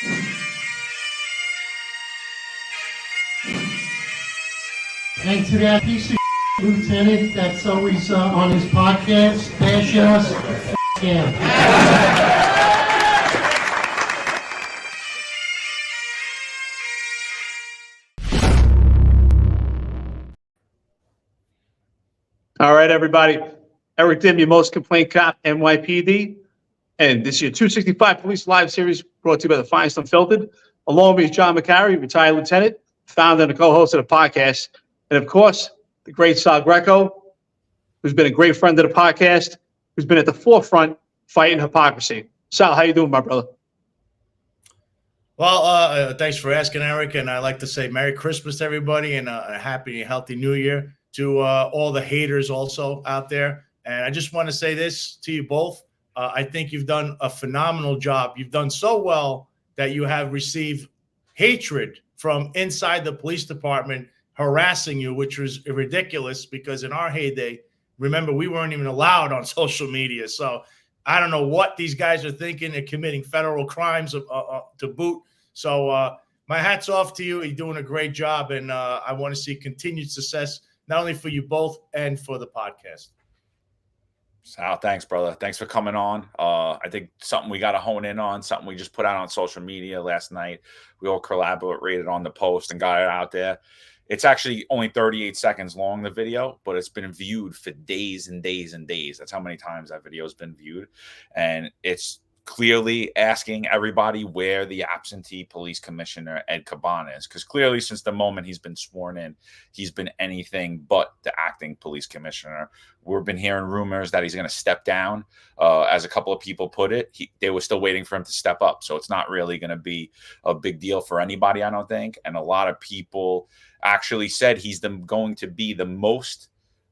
And to that piece of lieutenant that's always on his podcast, bashing us, him. All right, everybody. Eric Dim, your most complaint cop, NYPD. And this is your 265 Police Live series brought to you by the Finest Unfiltered. Along with me is John McCarry, retired lieutenant, founder and co-host of the podcast. And of course, the great Sal Greco, who's been a great friend of the podcast, who's been at the forefront fighting hypocrisy. Sal, how you doing, my brother? Well, thanks for asking, Eric. And I'd like to say Merry Christmas to everybody and a happy and healthy New Year to all the haters also out there. And I just want to say this to you both. I think you've done a phenomenal job. You've done so well that you have received hatred from inside the police department harassing you, which was ridiculous because in our heyday, remember, we weren't even allowed on social media. So I don't know what these guys are thinking. They're committing federal crimes to boot. So my hat's off to you. You're doing a great job. And I want to see continued success, not only for you both and for the podcast. Sal, thanks, brother. Thanks for coming on. I think something we got to hone in on, something we just put out on social media last night. We all collaborated on the post and got it out there. It's actually only 38 seconds long, the video, but it's been viewed for days and days and days. That's how many times that video has been viewed. And it's clearly asking everybody where the absentee police commissioner, Ed Caban, is. Because clearly since the moment he's been sworn in, he's been anything but the acting police commissioner. We've been hearing rumors that he's going to step down. As a couple of people put it, they were still waiting for him to step up. So it's not really going to be a big deal for anybody, I don't think. And a lot of people actually said he's going to be the most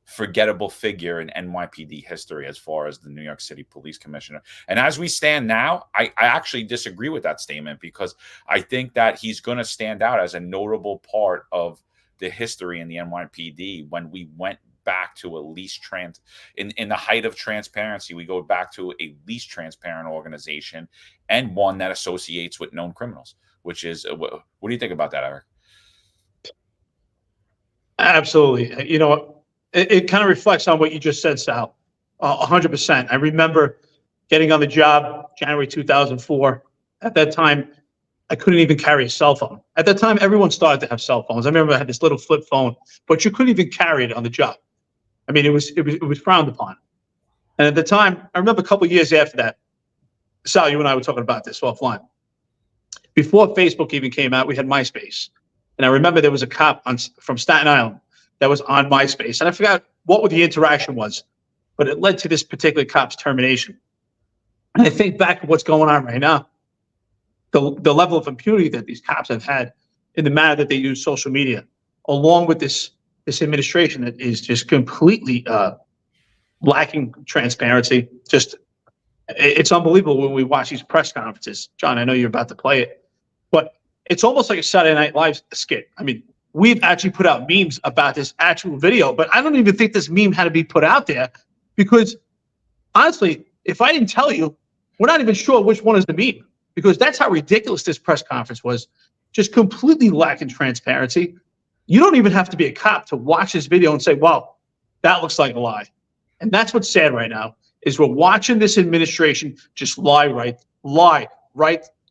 forgettable figure in NYPD history as far as the New York City police commissioner. And as we stand now, I actually disagree with that statement because I think that he's going to stand out as a notable part of the history in the NYPD when we went back to a least in the height of transparency. We go back to a least transparent organization and one that associates with known criminals, which is what do you think about that, Eric? Absolutely. You know, it kind of reflects on what you just said, Sal. 100%. I remember getting on the job January 2004. At that time, I couldn't even carry a cell phone. At that time, everyone started to have cell phones. I remember I had this little flip phone, but you couldn't even carry it on the job. I mean, it was frowned upon. And at the time, I remember a couple of years after that, Sal, you and I were talking about this offline. Before Facebook even came out, we had MySpace. And I remember there was a cop from Staten Island that was on MySpace. And I forgot what the interaction was, but it led to this particular cop's termination. And I think back to what's going on right now, the level of impunity that these cops have had in the manner that they use social media, along with this administration that is just completely lacking transparency. Just, it's unbelievable when we watch these press conferences. John, I know you're about to play it, but it's almost like a Saturday Night Live skit. I mean, we've actually put out memes about this actual video, but I don't even think this meme had to be put out there because, honestly, if I didn't tell you, we're not even sure which one is the meme because that's how ridiculous this press conference was. Just completely lacking transparency. You don't even have to be a cop to watch this video and say, wow, that looks like a lie. And that's what's sad right now is we're watching this administration just lie right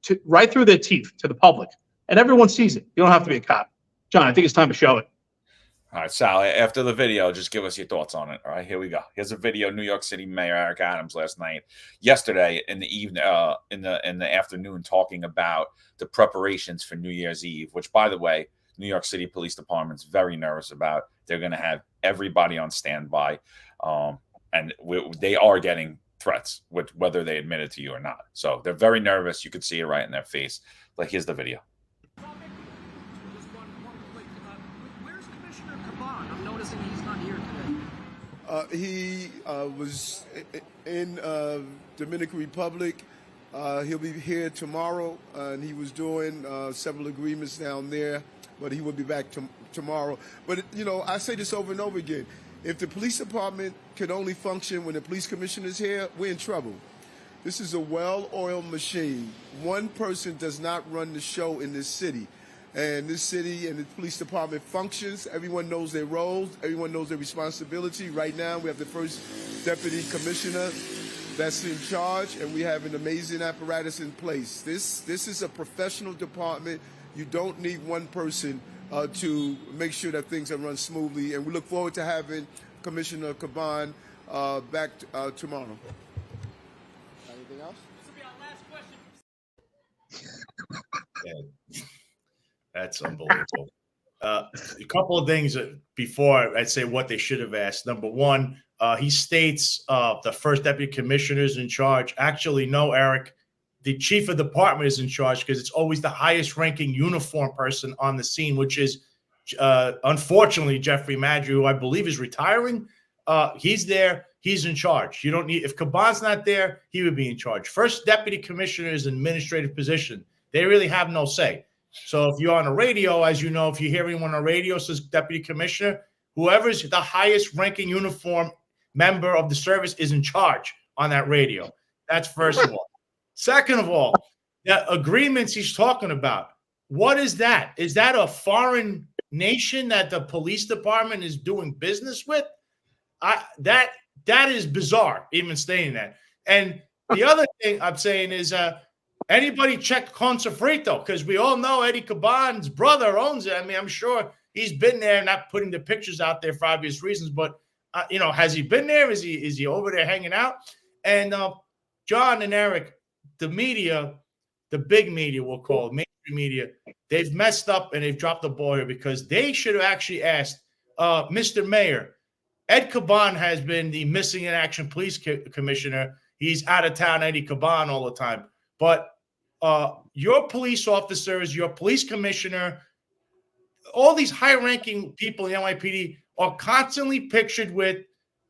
through their teeth to the public. And everyone sees it. You don't have to be a cop. John, I think it's time to show it. All right, Sal, after the video, just give us your thoughts on it. All right, here we go. Here's a video, New York City Mayor Eric Adams yesterday in the evening, in the afternoon, talking about the preparations for New Year's Eve, which, by the way, New York City Police Department's very nervous about. They're going to have everybody on standby, and they are getting threats, whether they admit it to you or not. So they're very nervous. You could see it right in their face. Like, here's the video. Where's Commissioner Caban? I'm noticing he's not here today. He was in Dominican Republic. He'll be here tomorrow, and he was doing several agreements down there, but he will be back tomorrow. But, you know, I say this over and over again. If the police department could only function when the police commissioner is here, we're in trouble. This is a well-oiled machine. One person does not run the show in this city. And this city and the police department functions. Everyone knows their roles. Everyone knows their responsibility. Right now, we have the first deputy commissioner that's in charge, and we have an amazing apparatus in place. This is a professional department. You don't need one person to make sure that things are run smoothly. And we look forward to having Commissioner Caban back tomorrow. Anything else? This will be our last question. Yeah. That's unbelievable. A couple of things before I'd say what they should have asked. Number one, he states the first deputy commissioner is in charge. Actually, no, Eric, the chief of department is in charge because it's always the highest ranking uniform person on the scene, which is unfortunately Jeffrey Madry, who I believe is retiring. He's there. He's in charge. You don't need, if Caban's not there, he would be in charge. First deputy commissioner is an administrative position. They really have no say. So if you're on the radio, as you know, if you hear anyone on the radio says deputy commissioner, whoever's the highest ranking uniform member of the service is in charge on that radio. That's first of all. Second of all, the agreements he's talking about, what is that? Is that a foreign nation that the police department is doing business with? That is bizarre, even stating that. And the other thing I'm saying is anybody check Consofrito? Because we all know Eddie Caban's brother owns it. I mean, I'm sure he's been there, not putting the pictures out there for obvious reasons, but has he been there? Is he over there hanging out? And John and Eric, the media, the big media, we'll call it, mainstream media, they've messed up and they've dropped the ball here because they should have actually asked Mr. Mayor. Ed Caban has been the missing in action police commissioner. He's out of town, Eddie Caban, all the time. But your police officers, your police commissioner, all these high-ranking people in the NYPD are constantly pictured with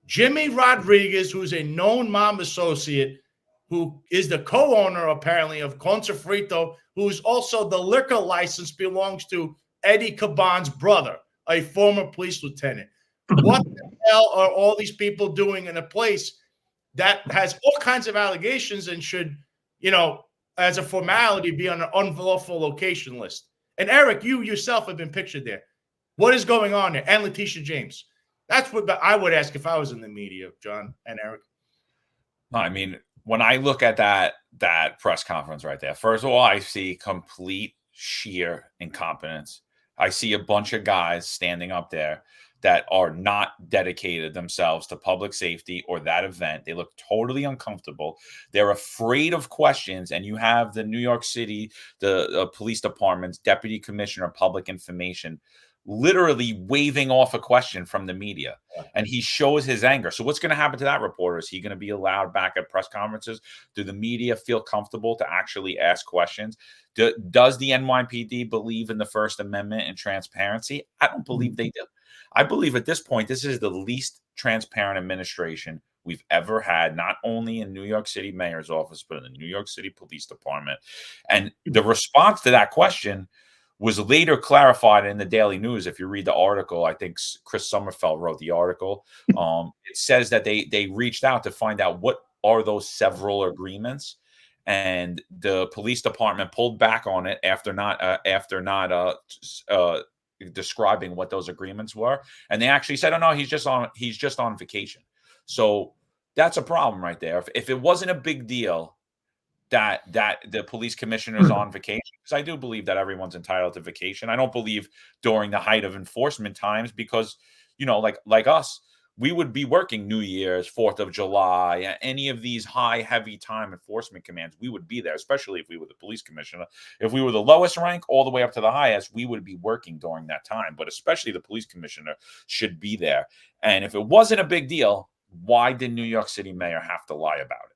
Jimmy Rodriguez, who's a known mob associate, who is the co-owner, apparently, of Consofrito, who's also the liquor license belongs to Eddie Caban's brother, a former police lieutenant. What the hell are all these people doing in a place that has all kinds of allegations and should, as a formality, be on an unlawful location list? And Eric, you yourself have been pictured there. What is going on there? And Letitia James. That's what I would ask if I was in the media, John and Eric. I mean, when I look at that press conference right there, first of all, I see complete sheer incompetence. I see a bunch of guys standing up there that are not dedicated themselves to public safety or that event. They look totally uncomfortable. They're afraid of questions. And you have the New York City, the police department's deputy commissioner of public information literally waving off a question from the media, and he shows his anger. So what's going to happen to that reporter? Is he going to be allowed back at press conferences? Do the media feel comfortable to actually ask questions? Does the NYPD believe in the First Amendment and transparency? I don't believe they do. I believe at this point, this is the least transparent administration we've ever had, not only in New York City mayor's office, but in the New York City Police Department. And the response to that question was later clarified in the Daily News. If you read the article, I think Chris Sommerfeld wrote the article. It says that they reached out to find out what are those several agreements, and the police department pulled back on it after not describing what those agreements were. And they actually said, "Oh no, he's just on vacation." So that's a problem right there. If it wasn't a big deal that the police commissioner is on vacation, because I do believe that everyone's entitled to vacation. I don't believe during the height of enforcement times, because, like us, we would be working New Year's, 4th of July, any of these high, heavy time enforcement commands, we would be there, especially if we were the police commissioner. If we were the lowest rank all the way up to the highest, we would be working during that time. But especially the police commissioner should be there. And if it wasn't a big deal, why did New York City mayor have to lie about it?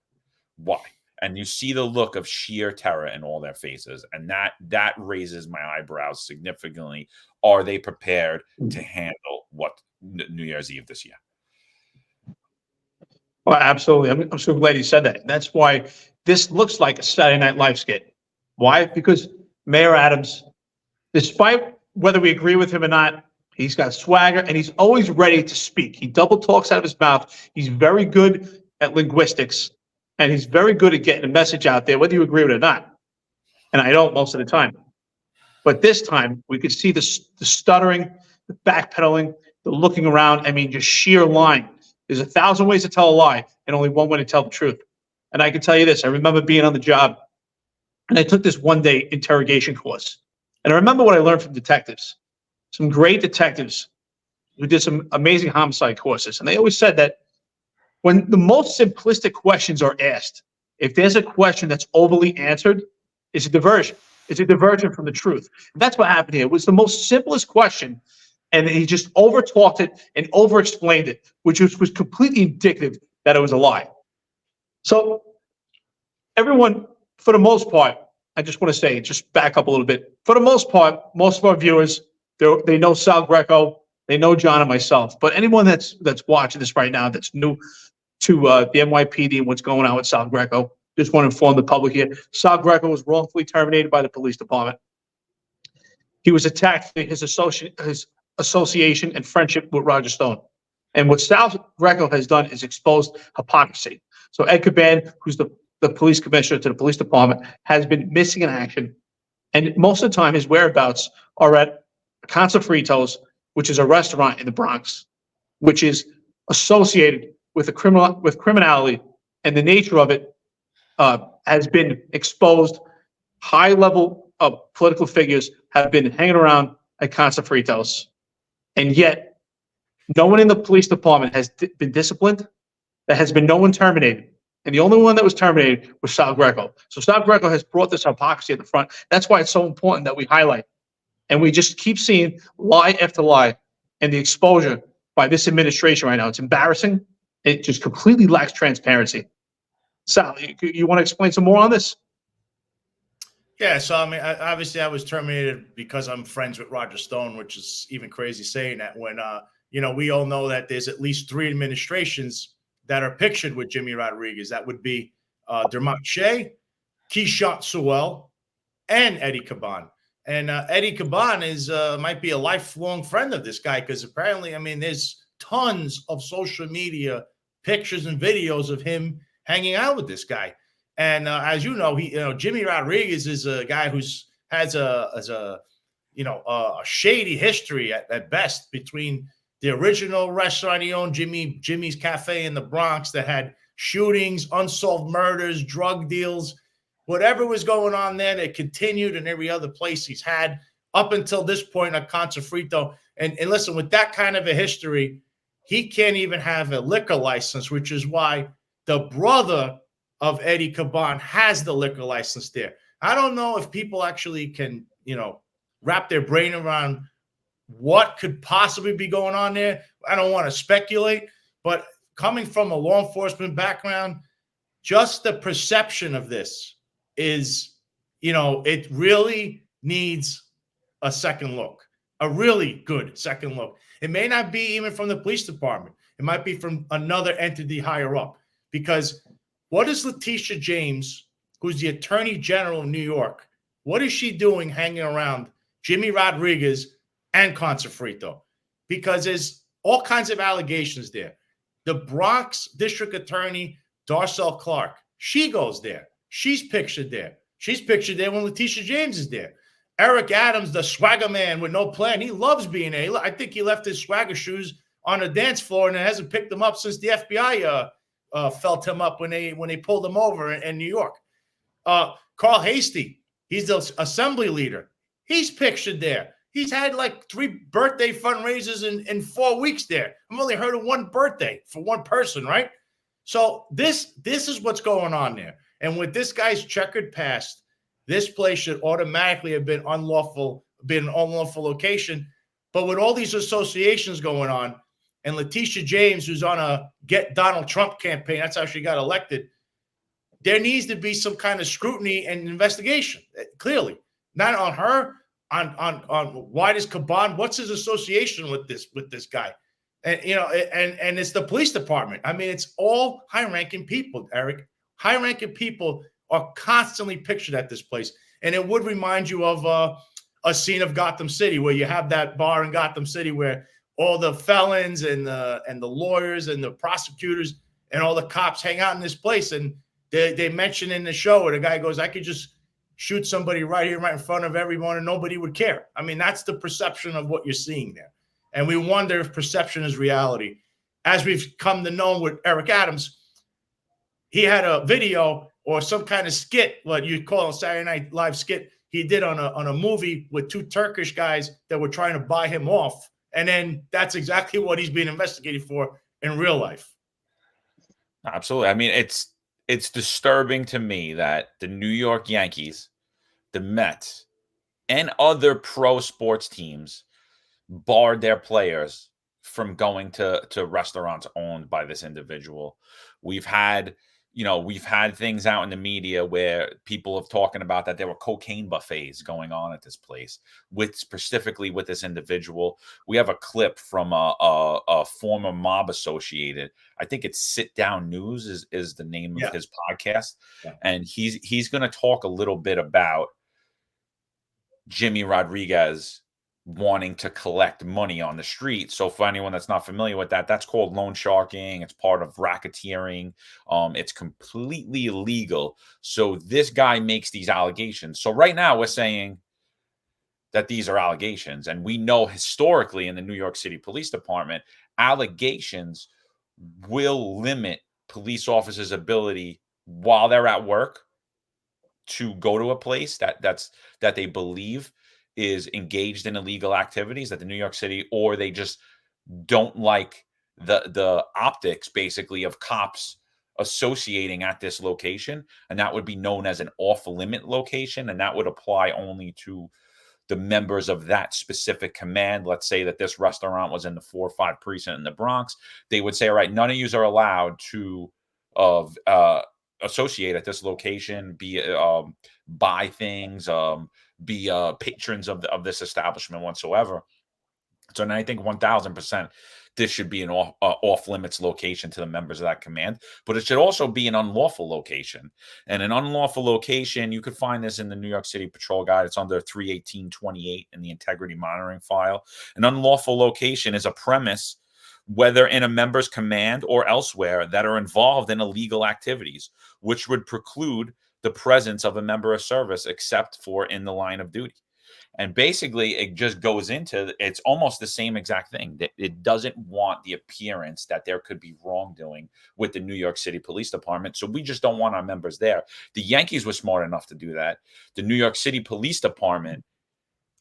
Why? And you see the look of sheer terror in all their faces. And that raises my eyebrows significantly. Are they prepared to handle what New Year's Eve this year? Well, absolutely. I'm so glad you said that. That's why this looks like a Saturday Night Live skit. Why? Because Mayor Adams, despite whether we agree with him or not, he's got swagger and he's always ready to speak. He double talks out of his mouth. He's very good at linguistics. and he's very good at getting a message out there, whether you agree with it or not. And I don't most of the time. But this time, we could see the stuttering, the backpedaling, the looking around. I mean, just sheer lying. There's 1,000 ways to tell a lie and only one way to tell the truth. And I can tell you this. I remember being on the job, and I took this one-day interrogation course. And I remember what I learned from detectives, some great detectives who did some amazing homicide courses. And they always said that when the most simplistic questions are asked, if there's a question that's overly answered, it's a diversion. It's a diversion from the truth. And that's what happened here. It was the most simplest question, and he just over-talked it and over-explained it, which was completely indicative that it was a lie. So everyone, for the most part, I just want to say, just back up a little bit. For the most part, most of our viewers, they know Sal Greco, they know John and myself. But anyone that's watching this right now that's new to the NYPD and what's going on with Sal Greco, just want to inform the public here. Sal Greco was wrongfully terminated by the police department. He was attacked for his association and friendship with Roger Stone. And what Sal Greco has done is exposed hypocrisy. So Ed Caban, who's the police commissioner to the police department, has been missing in action. And most of the time, his whereabouts are at Casa Fritos, which is a restaurant in the Bronx, which is associated with criminality, and the nature of it has been exposed. High level of political figures have been hanging around at Casa Fritos, and yet no one in the police department has been disciplined. There has been no one terminated. And the only one that was terminated was Sal Greco. So Sal Greco has brought this hypocrisy at the front. That's why it's so important that we highlight. And we just keep seeing lie after lie, and the exposure by this administration right now. It's embarrassing. It just completely lacks transparency. Sal, you want to explain some more on this? Yeah, so I mean, obviously I was terminated because I'm friends with Roger Stone, which is even crazy saying that when, we all know that there's at least 3 administrations that are pictured with Jimmy Rodriguez. That would be Dermot Shea, Keishant Sewell, and Eddie Caban. And Eddie Caban is might be a lifelong friend of this guy, because apparently, I mean, there's tons of social media pictures and videos of him hanging out with this guy. And as you know, Jimmy Rodriguez is a guy has a shady history at best between the original restaurant he owned, Jimmy's Cafe in the Bronx, that had shootings, unsolved murders, drug deals, whatever was going on there. It continued in every other place he's had up until this point at Consofrito. And listen, with that kind of a history, he can't even have a liquor license, which is why the brother of Eddie Caban has the liquor license there. I don't know if people actually can, wrap their brain around what could possibly be going on there. I don't want to speculate, but coming from a law enforcement background, just the perception of this is, it really needs a second look, a really good second look. It may not be even from the police department. It might be from another entity higher up, because what is Letitia James, who's the Attorney General of New York, what is she doing hanging around Jimmy Rodriguez and Consofrito? Because there's all kinds of allegations there. The Bronx District Attorney, Darcel Clark, she goes there. She's pictured there. She's pictured there when Letitia James is there. Eric Adams, the swagger man with no plan, he loves being there. I think he left his swagger shoes on a dance floor and hasn't picked them up since the FBI felt him up when they pulled him over in New York. Carl Hasty, he's the assembly leader. He's pictured there. He's had like 3 birthday fundraisers in 4 weeks there. I've only heard of 1 birthday for one person, right? So this is what's going on there. And with this guy's checkered past, this place should automatically have been an unlawful location. But with all these associations going on, and Letitia James, who's on a Get Donald Trump campaign, that's how she got elected, there needs to be some kind of scrutiny and investigation, clearly. Not on her, on why does Caban, what's his association with this guy? And and it's the police department. I mean, it's all high-ranking people, Eric. High-ranking people are constantly pictured at this place. And it would remind you of a scene of Gotham City, where you have that bar in Gotham City where all the felons and the lawyers and the prosecutors and all the cops hang out in this place. And They mentioned in the show where the guy goes, I could just shoot somebody right here, right in front of everyone, and nobody would care. I mean, that's the perception of what you're seeing there. And we wonder if perception is reality. As we've come to know with Eric Adams, he had a video or some kind of skit, what you'd call a Saturday Night Live skit, he did on a movie with two Turkish guys that were trying to buy him off. And then that's exactly what he's being investigated for in real life. Absolutely. I mean, it's disturbing to me that the New York Yankees, the Mets, and other pro sports teams barred their players from going to restaurants owned by this individual. We've had things out in the media where people have talking about that there were cocaine buffets going on at this place specifically with this individual. We have a clip from a former mob associated. I think it's Sit Down News is the name of his podcast. Yeah. And he's going to talk a little bit about Jimmy Rodriguez wanting to collect money on the street. So for anyone that's not familiar with that, that's called loan sharking. It's part of racketeering. It's completely illegal. So this guy makes these allegations. So right now we're saying that these are allegations. And we know historically in the New York City Police Department, allegations will limit police officers' ability while they're at work to go to a place that they believe is engaged in illegal activities, that the New York City, or they just don't like the optics basically of cops associating at this location. And that would be known as an off-limit location. And that would apply only to the members of that specific command. Let's say that this restaurant was in the 4 or 5 precinct in the Bronx. They would say, all right, none of you are allowed to associate at this location, buy things, be patrons of this establishment whatsoever. So and I think 1000% this should be an off limits location to the members of that command, but it should also be an unlawful location. And an unlawful location, you could find this in the New York City Patrol Guide. It's under 31828 in the integrity monitoring file. An unlawful location is a premise, whether in a member's command or elsewhere, that are involved in illegal activities, which would preclude the presence of a member of service except for in the line of duty. And basically, it just goes into, it's almost the same exact thing. That it doesn't want the appearance that there could be wrongdoing with the New York City Police Department. So we just don't want our members there. The Yankees were smart enough to do that. The New York City Police Department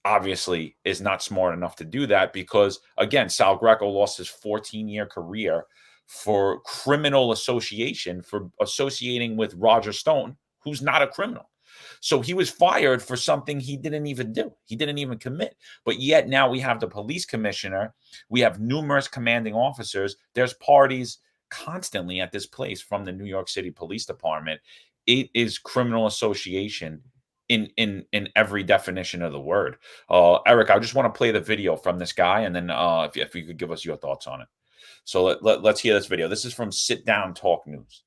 obviously is not smart enough to do that because, again, Sal Greco lost his 14-year career for criminal association, for associating with Roger Stone, who's not a criminal. So he was fired for something he didn't even do. He didn't even commit. But yet now we have the police commissioner. We have numerous commanding officers. There's parties constantly at this place from the New York City Police Department. It is criminal association in every definition of the word. Eric, I just want to play the video from this guy, and then if you could give us your thoughts on it. So let's hear this video. This is from Sit Down Talk News.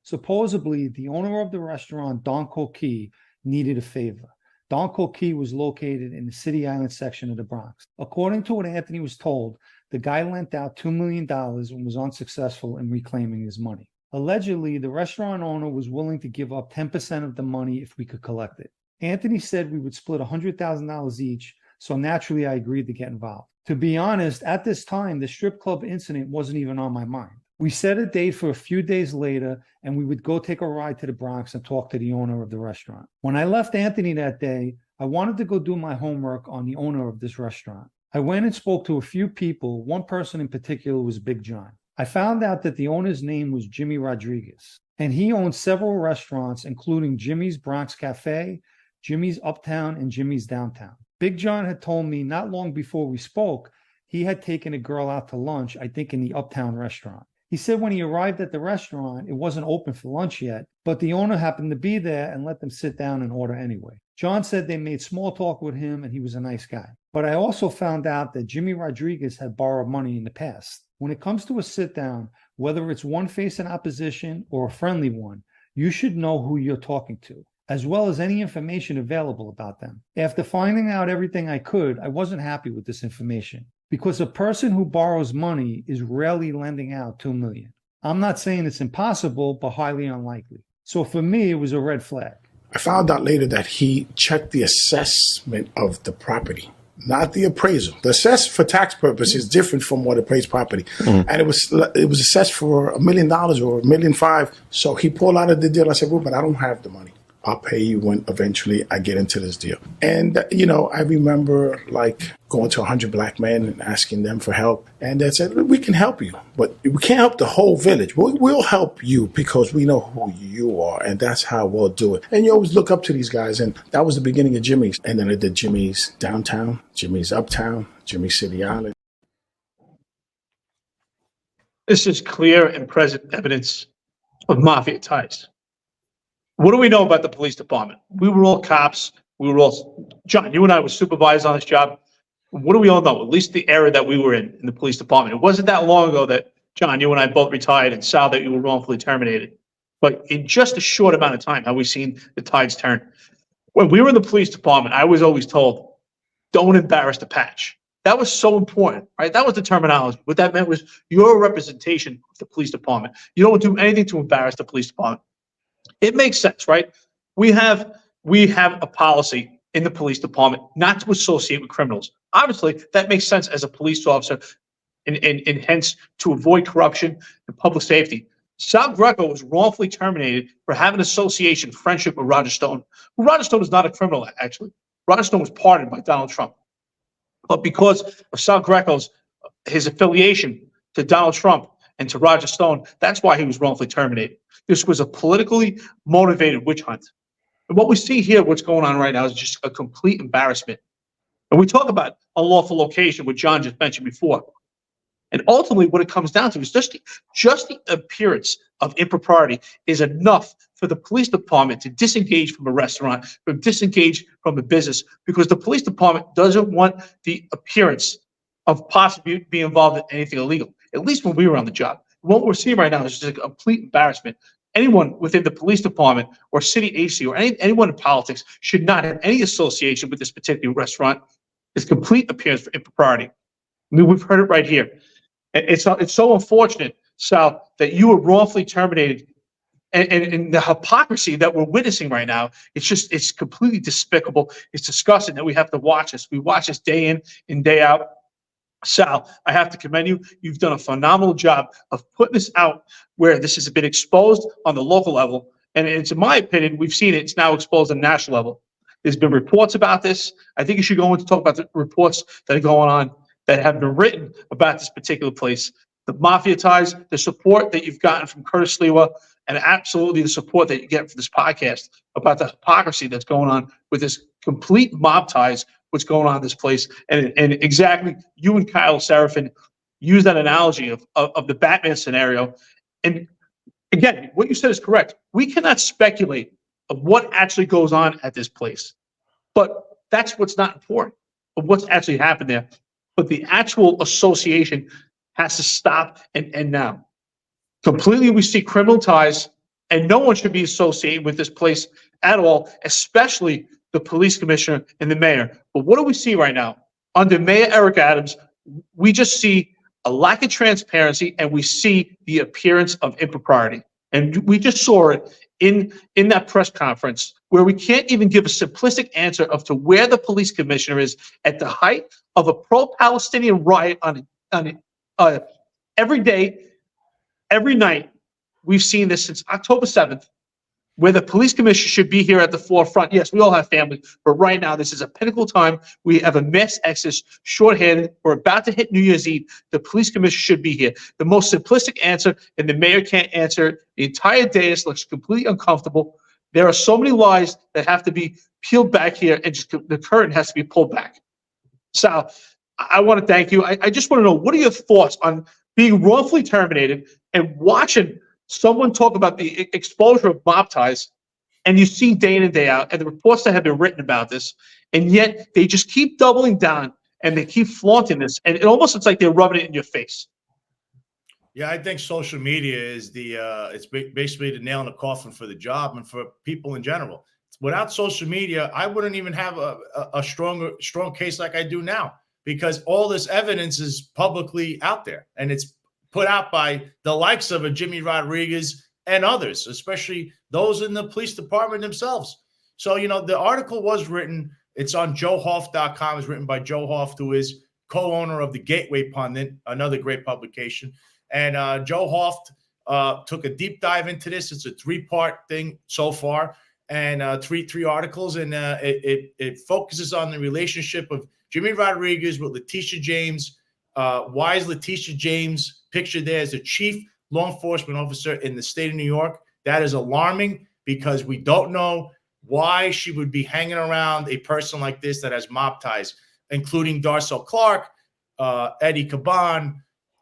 Supposedly, the owner of the restaurant, Don Coquille, needed a favor. Don Coquille was located in the City Island section of the Bronx. According to what Anthony was told, the guy lent out $2 million and was unsuccessful in reclaiming his money. Allegedly, the restaurant owner was willing to give up 10% of the money if we could collect it. Anthony said we would split $100,000 each, so naturally I agreed to get involved. To be honest, at this time, the strip club incident wasn't even on my mind. We set a date for a few days later, and we would go take a ride to the Bronx and talk to the owner of the restaurant. When I left Anthony that day, I wanted to go do my homework on the owner of this restaurant. I went and spoke to a few people. One person in particular was Big John. I found out that the owner's name was Jimmy Rodriguez, and he owned several restaurants, including Jimmy's Bronx Cafe, Jimmy's Uptown, and Jimmy's Downtown. Big John had told me not long before we spoke, he had taken a girl out to lunch, I think in the Uptown restaurant. He said when he arrived at the restaurant, it wasn't open for lunch yet, but the owner happened to be there and let them sit down and order anyway. John said they made small talk with him and he was a nice guy. But I also found out that Jimmy Rodriguez had borrowed money in the past. When it comes to a sit down, whether it's one facing opposition or a friendly one, you should know who you're talking to, as well as any information available about them. After finding out everything I could, I wasn't happy with this information, because a person who borrows money is rarely lending out $2 million. I'm not saying it's impossible, but highly unlikely. So for me, it was a red flag. I found out later that he checked the assessment of the property, not the appraisal. The assess for tax purposes is different from what appraised property. And it was assessed for $1 million or $1.5 million. So he pulled out of the deal. I said, Ruben, I don't have the money. I'll pay you when eventually I get into this deal. And, you know, I remember like going to 100 black men and asking them for help. And they said, we can help you, but we can't help the whole village. We'll help you because we know who you are. And that's how we'll do it. And you always look up to these guys. And that was the beginning of Jimmy's. And then I did Jimmy's downtown, Jimmy's uptown, Jimmy City Island. This is clear and present evidence of mafia ties. What do we know about the police department? We were all cops. We were all, John, you and I were supervisors on this job. What do we all know? At least the era that we were in the police department. It wasn't that long ago that, John, you and I both retired, and Sal, that you were wrongfully terminated. But in just a short amount of time, have we seen the tides turn? When we were in the police department, I was always told, don't embarrass the patch. That was so important, right? That was the terminology. What that meant was you're a representation of the police department. You don't do anything to embarrass the police department. It makes sense, right? We have a policy in the police department not to associate with criminals. Obviously, that makes sense as a police officer and hence to avoid corruption and public safety. Sal Greco was wrongfully terminated for having association friendship with Roger Stone. Roger Stone is not a criminal, actually. Roger Stone was pardoned by Donald Trump. But because of Sal Greco's, his affiliation to Donald Trump and to Roger Stone, that's why he was wrongfully terminated. This was a politically motivated witch hunt. And what we see here, what's going on right now, is just a complete embarrassment. And we talk about unlawful location, which John just mentioned before. And ultimately, what it comes down to is just the appearance of impropriety is enough for the police department to disengage from a restaurant, from disengage from a business, because the police department doesn't want the appearance of possibly being involved in anything illegal, at least when we were on the job. What we're seeing right now is just a complete embarrassment. Anyone within the police department or city agency or anyone in politics should not have any association with this particular restaurant. It's complete appearance for impropriety. I mean, we've heard it right here. It's so unfortunate, Sal, that you were wrongfully terminated, and the hypocrisy that we're witnessing right now, it's completely despicable. It's disgusting that we have to watch this. We watch this day in and day out. Sal, I have to commend you. You've done a phenomenal job of putting this out where this has been exposed on the local level. And it's, in my opinion, we've seen it. It's now exposed on the national level. There's been reports about this. I think you should go in to talk about the reports that are going on that have been written about this particular place. The mafia ties, the support that you've gotten from Curtis Lewa, and absolutely the support that you get for this podcast about the hypocrisy that's going on with this complete mob ties, what's going on in this place. And exactly, you and Kyle Seraphin use that analogy of the Batman scenario. And again, what you said is correct. We cannot speculate of what actually goes on at this place. But that's what's not important, of what's actually happened there. But the actual association has to stop and end now. Completely, we see criminal ties, and no one should be associated with this place at all, especially the police commissioner and the mayor. But what do we see right now? Under Mayor Eric Adams, we just see a lack of transparency, and we see the appearance of impropriety. And we just saw it in that press conference, where we can't even give a simplistic answer of to where the police commissioner is at the height of a pro-Palestinian riot on every day, every night. We've seen this since October 7th, where the police commissioner should be here at the forefront. Yes, we all have families, but right now this is a pinnacle time. We have a mass exodus, shorthanded. We're about to hit New Year's Eve. The police commissioner should be here. The most simplistic answer, and the mayor can't answer it. The entire dais looks completely uncomfortable. There are so many lies that have to be peeled back here, and just the curtain has to be pulled back. Sal, I want to thank you. I just want to know, what are your thoughts on being wrongfully terminated and watching someone talk about the exposure of mob ties, and you see day in and day out, and the reports that have been written about this, and yet they just keep doubling down and they keep flaunting this, and it almost looks like they're rubbing it in your face. Yeah, I think social media is it's basically the nail in the coffin for the job and for people in general. Without social media, I wouldn't even have a strong case like I do now, because all this evidence is publicly out there, and it's put out by the likes of a Jimmy Rodriguez and others, especially those in the police department themselves. So, the article was written. It's on joehoft.com. It's written by Joe Hoft, who is co-owner of the Gateway Pundit, another great publication. And Joe Hoft took a deep dive into this. It's a 3-part thing so far, and three articles, and it focuses on the relationship of Jimmy Rodriguez with Letitia James. Why is Letitia James pictured there as a chief law enforcement officer in the state of New York? That is alarming, because we don't know why she would be hanging around a person like this that has mob ties, including Darcel Clark, Eddie Caban,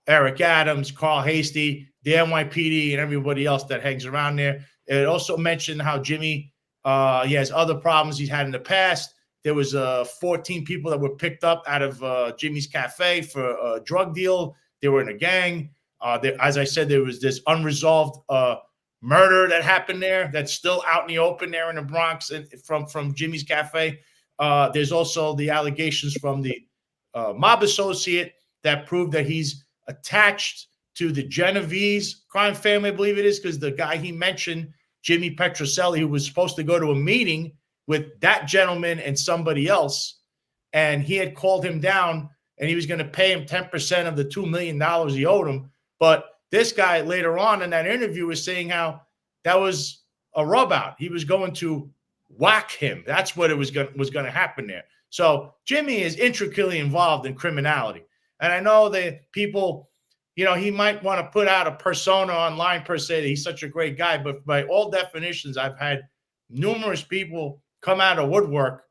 Eric Adams, Carl Hasty, the NYPD, and everybody else that hangs around there. It also mentioned how Jimmy, he has other problems he's had in the past. There was 14 people that were picked up out of Jimmy's Cafe for a drug deal. They were in a gang. As I said, there was this unresolved murder that happened there that's still out in the open there in the Bronx from Jimmy's Cafe. There's also the allegations from the mob associate that proved that he's attached to the Genovese crime family, I believe it is, because the guy he mentioned, Jimmy Petroselli, who was supposed to go to a meeting with that gentleman and somebody else, and he had called him down, and he was going to pay him 10% of the $2 million he owed him. But this guy later on in that interview was saying how that was a rub out. He was going to whack him. That's what it was going to happen there. So Jimmy is intricately involved in criminality. And I know that people, he might want to put out a persona online per se that he's such a great guy, but by all definitions, I've had numerous people come out of woodwork,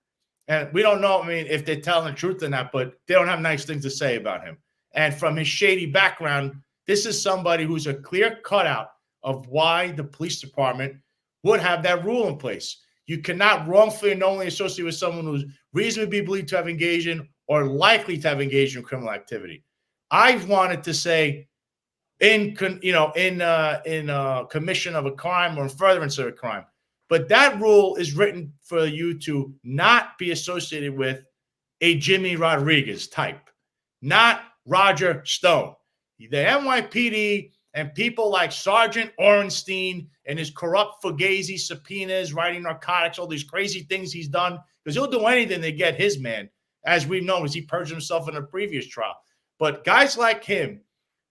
and we don't know, if they're telling the truth or not, but they don't have nice things to say about him. And from his shady background, this is somebody who's a clear cutout of why the police department would have that rule in place. You cannot wrongfully and knowingly associate with someone who's reasonably believed to have engaged in or likely to have engaged in criminal activity. I've wanted to say in commission of a crime or in furtherance of a crime. But that rule is written for you to not be associated with a Jimmy Rodriguez type, not Roger Stone. The NYPD and people like Sergeant Orenstein and his corrupt Fugazi subpoenas, writing narcotics, all these crazy things he's done, because he'll do anything to get his man, as we've known, as he purged himself in a previous trial. But guys like him,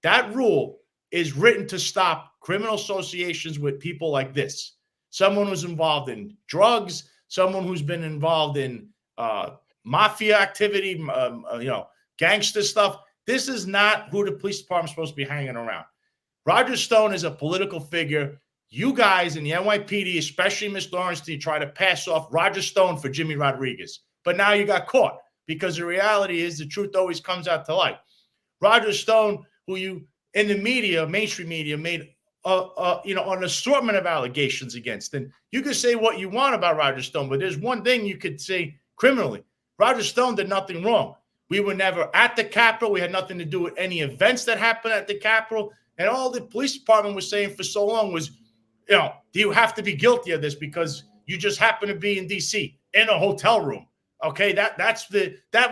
that rule is written to stop criminal associations with people like this. Someone who's involved in drugs, someone who's been involved in mafia activity, gangster stuff. This is not who the police department is supposed to be hanging around. Roger Stone is a political figure. You guys in the NYPD, especially Mr. Orenstein, try to pass off Roger Stone for Jimmy Rodriguez. But now you got caught, because the reality is the truth always comes out to light. Roger Stone, who you in the media, mainstream media, made an assortment of allegations against. And you can say what you want about Roger Stone, but there's one thing you could say criminally. Roger Stone did nothing wrong. We were never at the Capitol. We had nothing to do with any events that happened at the Capitol. And all the police department was saying for so long was, do you have to be guilty of this because you just happen to be in D.C. in a hotel room? Okay, that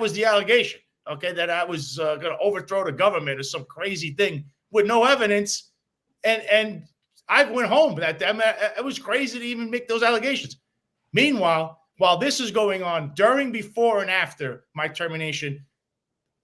was the allegation. Okay, that I was going to overthrow the government or some crazy thing with no evidence. And I went home. It was crazy to even make those allegations. Meanwhile, while this is going on during, before, and after my termination,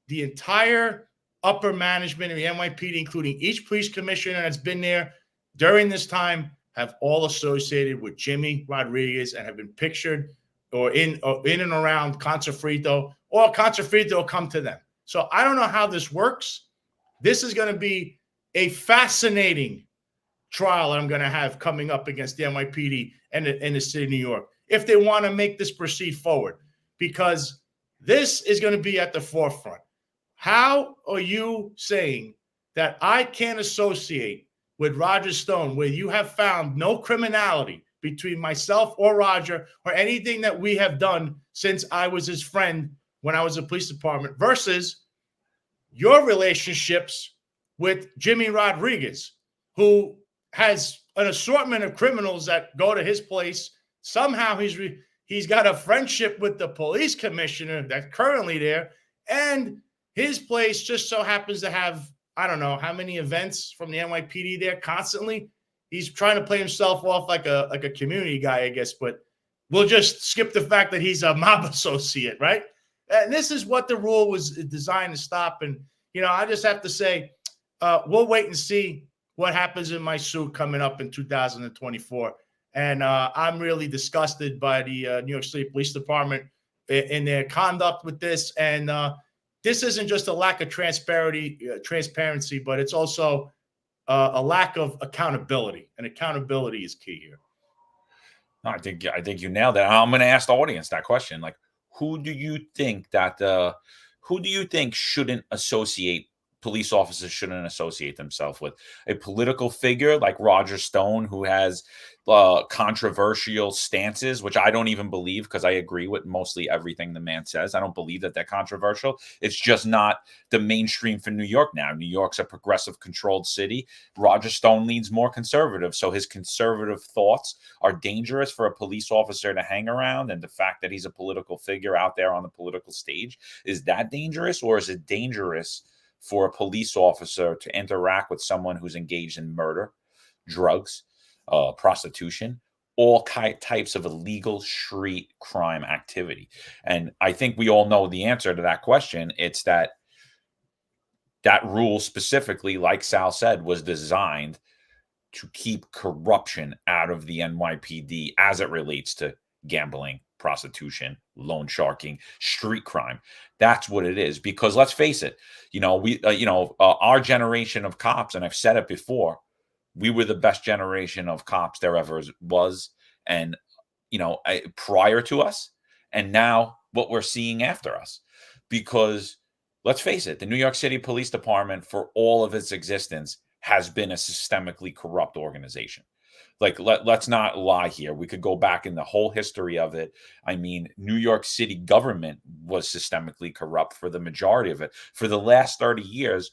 the entire upper management of the NYPD, including each police commissioner that's been there during this time, have all associated with Jimmy Rodriguez and have been pictured or in and around Concerfrito, or Concerfrito will come to them. So I don't know how this works. This is going to be a fascinating trial I'm going to have coming up against the NYPD and the city of New York, if they want to make this proceed forward, because this is going to be at the forefront. How are you saying that I can't associate with Roger Stone, where you have found no criminality between myself or Roger or anything that we have done since I was his friend when I was in the police department, versus your relationships with Jimmy Rodriguez, who has an assortment of criminals that go to his place. Somehow he's got a friendship with the police commissioner that's currently there, and his place just so happens to have, I don't know how many events from the NYPD there constantly. he's trying to play himself off like a community guy, I guess. But we'll just skip the fact that he's a mob associate, right? And this is what the rule was designed to stop. And I just have to say, we'll wait and see what happens in my suit coming up in 2024. And I'm really disgusted by the New York City Police Department in their conduct with this. And this isn't just a lack of transparency, but it's also a lack of accountability. And accountability is key here. I think you nailed it. I'm going to ask the audience that question. Like, who do you think shouldn't associate police officers shouldn't associate themselves with? A political figure like Roger Stone, who has controversial stances, which I don't even believe, because I agree with mostly everything the man says. I don't believe that they're controversial. It's just not the mainstream for New York now. New York's a progressive controlled city. Roger Stone leans more conservative, so his conservative thoughts are dangerous for a police officer to hang around. And the fact that he's a political figure out there on the political stage, is that dangerous? Or is it dangerous for a police officer to interact with someone who's engaged in murder, drugs, prostitution, all types of illegal street crime activity? And I think we all know the answer to that question. It's that rule specifically, like Sal said, was designed to keep corruption out of the NYPD as it relates to gambling, prostitution, loan sharking, street crime. That's what it is. Because let's face it, our generation of cops, and I've said it before, we were the best generation of cops there ever was. And, prior to us, and now what we're seeing after us. Because let's face it, the New York City Police Department, for all of its existence, has been a systemically corrupt organization. Like, let's not lie here. We could go back in the whole history of it. I mean, New York City government was systemically corrupt for the majority of it. For the last 30 years,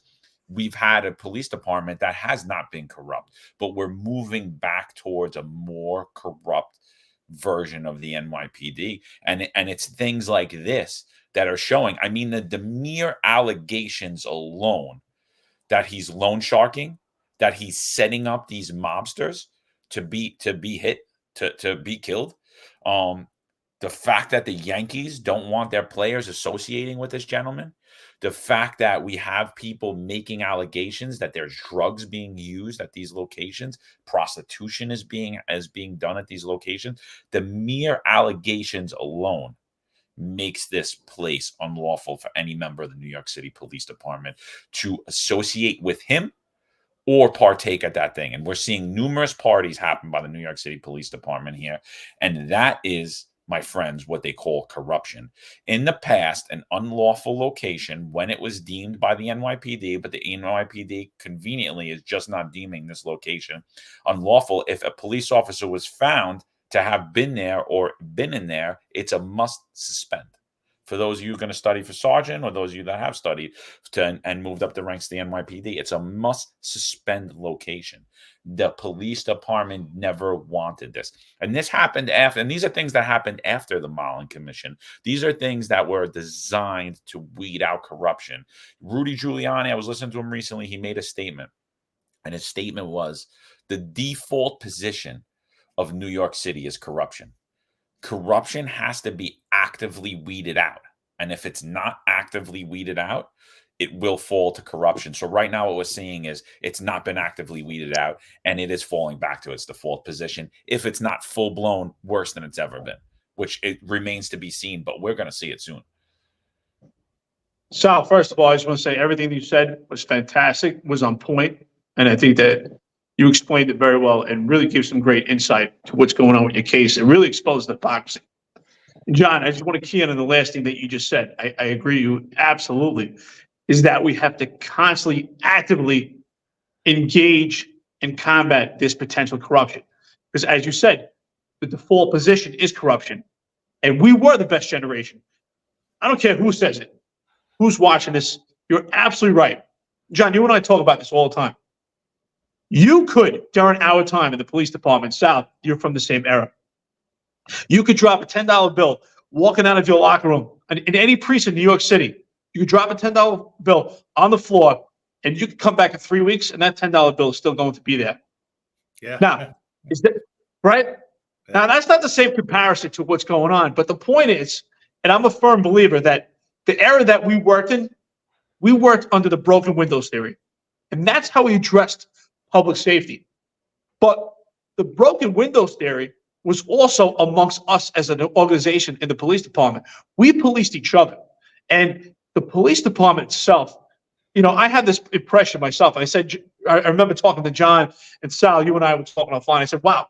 we've had a police department that has not been corrupt, but we're moving back towards a more corrupt version of the NYPD. And it's things like this that are showing. I mean, the mere allegations alone that he's loan sharking, that he's setting up these mobsters to be hit, to be killed. The fact that the Yankees don't want their players associating with this gentleman, the fact that we have people making allegations that there's drugs being used at these locations, prostitution is being done at these locations, the mere allegations alone makes this place unlawful for any member of the New York City Police Department to associate with him or partake at that thing. And we're seeing numerous parties happen by the New York City Police Department here. And that is, my friends, what they call corruption. In the past, an unlawful location, when it was deemed by the NYPD, but the NYPD conveniently is just not deeming this location unlawful, if a police officer was found to have been there or been in there, it's a must suspend. For those of you going to study for sergeant, or those of you that have studied and moved up the ranks to the NYPD, it's a must suspend location. The police department never wanted this. And this happened after, and these are things that happened after the Mullen Commission. These are things that were designed to weed out corruption. Rudy Giuliani, I was listening to him recently, he made a statement. And his statement was, the default position of New York City is corruption. Corruption has to be actively weeded out. And if it's not actively weeded out, it will fall to corruption. So right now what we're seeing is it's not been actively weeded out, and it is falling back to its default position, if it's not full-blown worse than it's ever been, which it remains to be seen, but we're going to see it soon. Sal, first of all, I just want to say everything you said was fantastic, was on point, and I think that you explained it very well and really gave some great insight to what's going on with your case. It really exposed the hypocrisy. John, I just want to key in on the last thing that you just said. I agree you absolutely, is that we have to constantly, actively engage and combat this potential corruption. Because as you said, the default position is corruption. And we were the best generation. I don't care who says it, who's watching this. You're absolutely right. John, you and I talk about this all the time. You could, during our time in the police department, Sal, you're from the same era. You could drop a $10 bill walking out of your locker room in any precinct in New York City. You could drop a $10 bill on the floor, and you could come back in 3 weeks, and that $10 bill is still going to be there. Yeah. Now, is that right? Now, that's not the same comparison to what's going on. But the point is, and I'm a firm believer that the era that we worked in, we worked under the broken windows theory. And that's how we addressed public safety. But the broken windows theory was also amongst us as an organization in the police department. We policed each other. And the police department itself, I had this impression myself. I said, I remember talking to John and Sal, you and I were talking offline. I said, wow,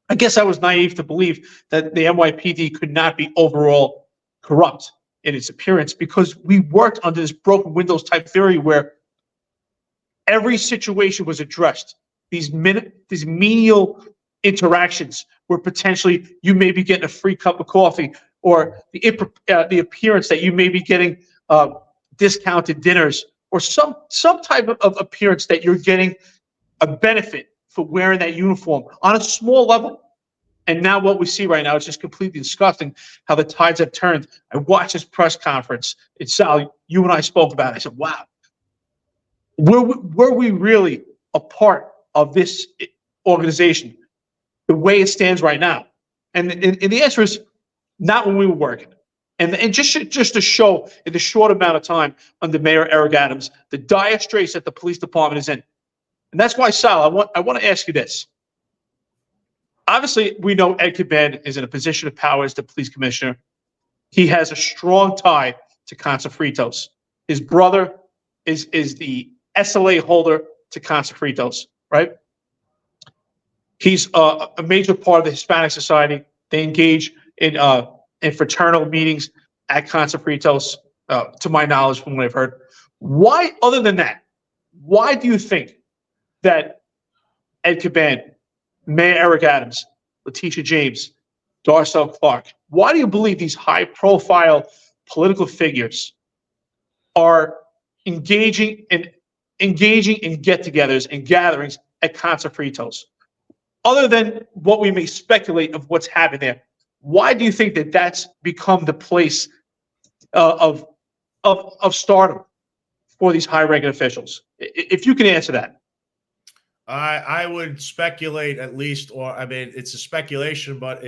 I guess I was naive to believe that the NYPD could not be overall corrupt in its appearance, because we worked under this broken windows type theory where every situation was addressed. These menial interactions where potentially you may be getting a free cup of coffee, or the appearance that you may be getting discounted dinners, or some type of appearance that you're getting a benefit for wearing that uniform on a small level. And now what we see right now is just completely disgusting how the tides have turned. I watched this press conference. It's Sal, you and I spoke about it. I said, wow, were we really a part of this organization the way it stands right now? And the answer is not when we were working. And just to show in the short amount of time under Mayor Eric Adams, the dire straits that the police department is in. And that's why, Sal, I want to ask you this. Obviously, we know Ed Caban is in a position of power as the police commissioner. He has a strong tie to Casa Fritos. His brother is the SLA holder to Casa Fritos, right? He's a major part of the Hispanic society. They engage in fraternal meetings at Casa Fritos, to my knowledge, from what I've heard. Why, other than that, why do you think that Ed Caban, Mayor Eric Adams, Letitia James, Darcel Clark, why do you believe these high-profile political figures are engaging in get-togethers and gatherings at Casa Fritos? Other than what we may speculate of what's happened there, why do you think that that's become the place of stardom for these high-ranking officials? If you can answer that. I would speculate, at least, or I mean, it's a speculation, but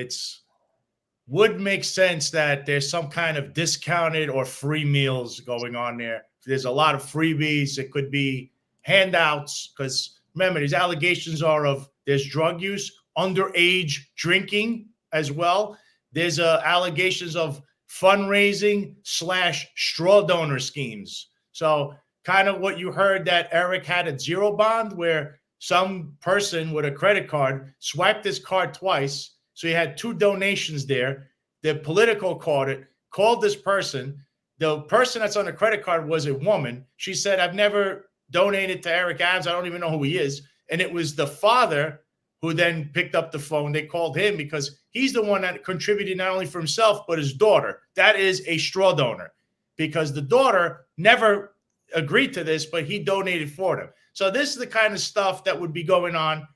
would make sense that there's some kind of discounted or free meals going on there. There's a lot of freebies. It could be handouts, because remember, these allegations are of there's drug use, underage drinking as well. There's allegations of fundraising / straw donor schemes. So kind of what you heard, that Eric had a zero bond where some person with a credit card swiped his card twice. So he had two donations there. The political called this person. The person that's on the credit card was a woman. She said, I've never donated to Eric Adams. I don't even know who he is. And it was the father who then picked up the phone. They called him because he's the one that contributed not only for himself, but his daughter. That is a straw donor, because the daughter never agreed to this, but he donated for them. So this is the kind of stuff that would be going on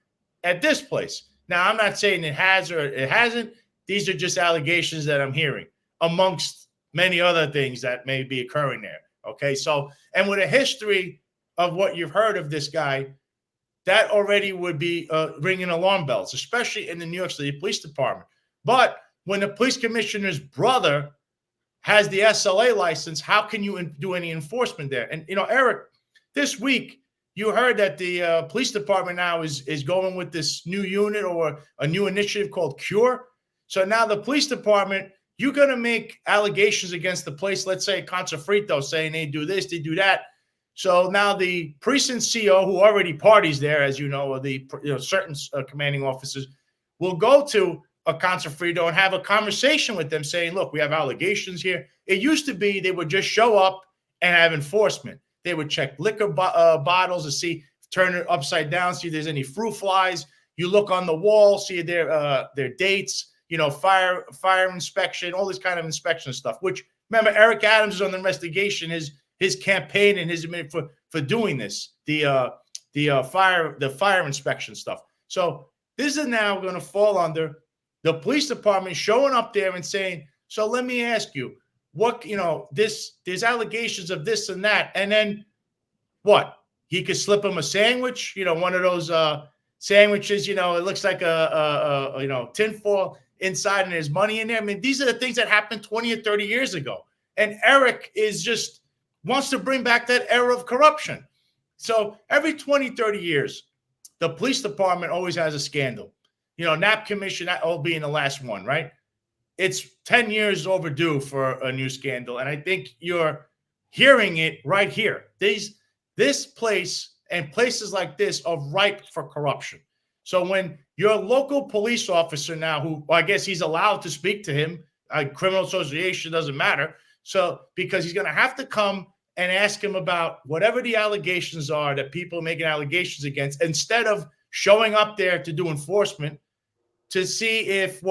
at this place. Now, I'm not saying it has or it hasn't. These are just allegations that I'm hearing, amongst many other things that may be occurring there. Okay, so, and with a history of what you've heard of this guy, that already would be ringing alarm bells, especially in the New York City Police Department. But when the police commissioner's brother has the SLA license, how can you do any enforcement there? And, Eric, this week, you heard that the police department now is going with this new unit or a new initiative called CURE. So now the police department, you're going to make allegations against the place, let's say Casa Fritos, saying they do this, they do that. So now the precinct CO, who already parties there, as you know, or the certain commanding officers, will go to a Casa Frito and have a conversation with them saying, look, we have allegations here. It used to be they would just show up and have enforcement. They would check liquor bottles to see, turn it upside down, see if there's any fruit flies. You look on the wall, see their dates, fire inspection, all this kind of inspection stuff, which, remember, Eric Adams is on the investigation, his campaign and his for doing this, the fire inspection stuff. So this is now going to fall under the police department showing up there and saying, so let me ask you, what, there's allegations of this and that. And then what? He could slip him a sandwich, one of those sandwiches, it looks like a tinfoil inside and there's money in there. I mean, these are the things that happened 20 or 30 years ago. And Eric wants to bring back that era of corruption. So every 20, 30 years, the police department always has a scandal. Knapp Commission, that all being the last one, right? It's 10 years overdue for a new scandal. And I think you're hearing it right here. This place and places like this are ripe for corruption. So when your local police officer now, who I guess he's allowed to speak to him, a criminal association doesn't matter. So because he's going to have to come and ask him about whatever the allegations are that people are making allegations against, instead of showing up there to do enforcement to see if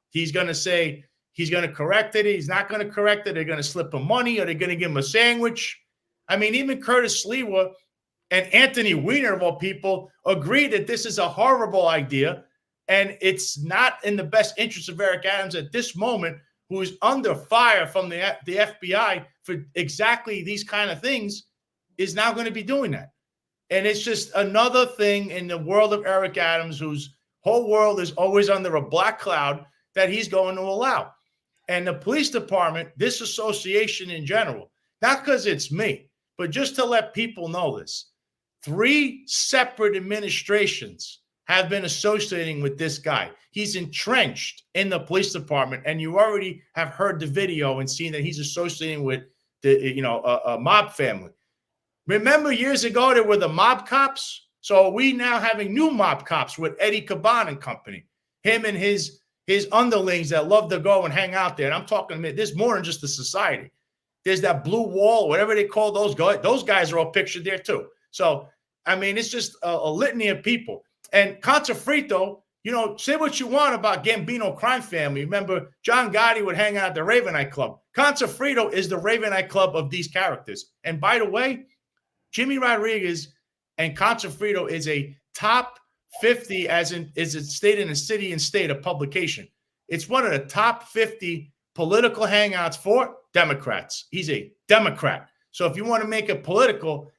he's going to say he's going to correct it, he's not going to correct it, they're going to slip him money, or they're going to give him a sandwich. I mean, even Curtis Sliwa and Anthony Weiner, of all people, agree that this is a horrible idea, and it's not in the best interest of Eric Adams at this moment, who is under fire from the FBI for exactly these kind of things, is now going to be doing that. And it's just another thing in the world of Eric Adams, whose whole world is always under a black cloud, that he's going to allow. And the police department, this association in general, not because it's me, but just to let people know this, 3 separate administrations have been associating with this guy. He's entrenched in the police department, and you already have heard the video and seen that he's associating with a mob family. Remember years ago there were the mob cops? So we now having new mob cops with Eddie Caban and company, him and his underlings that love to go and hang out there. And I'm talking, there's more than just the society. There's that blue wall, whatever they call those guys. Those guys are all pictured there too. So, I mean, it's just a litany of people. And Contrafrito, say what you want about Gambino crime family. Remember, John Gotti would hang out at the Ravenite Club. Contrafrito is the Ravenite Club of these characters. And by the way, Jimmy Rodriguez and Contrafrito is a top 50, as it stated in the City and State of publication. It's one of the top 50 political hangouts for Democrats. He's a Democrat. So if you want to make it political,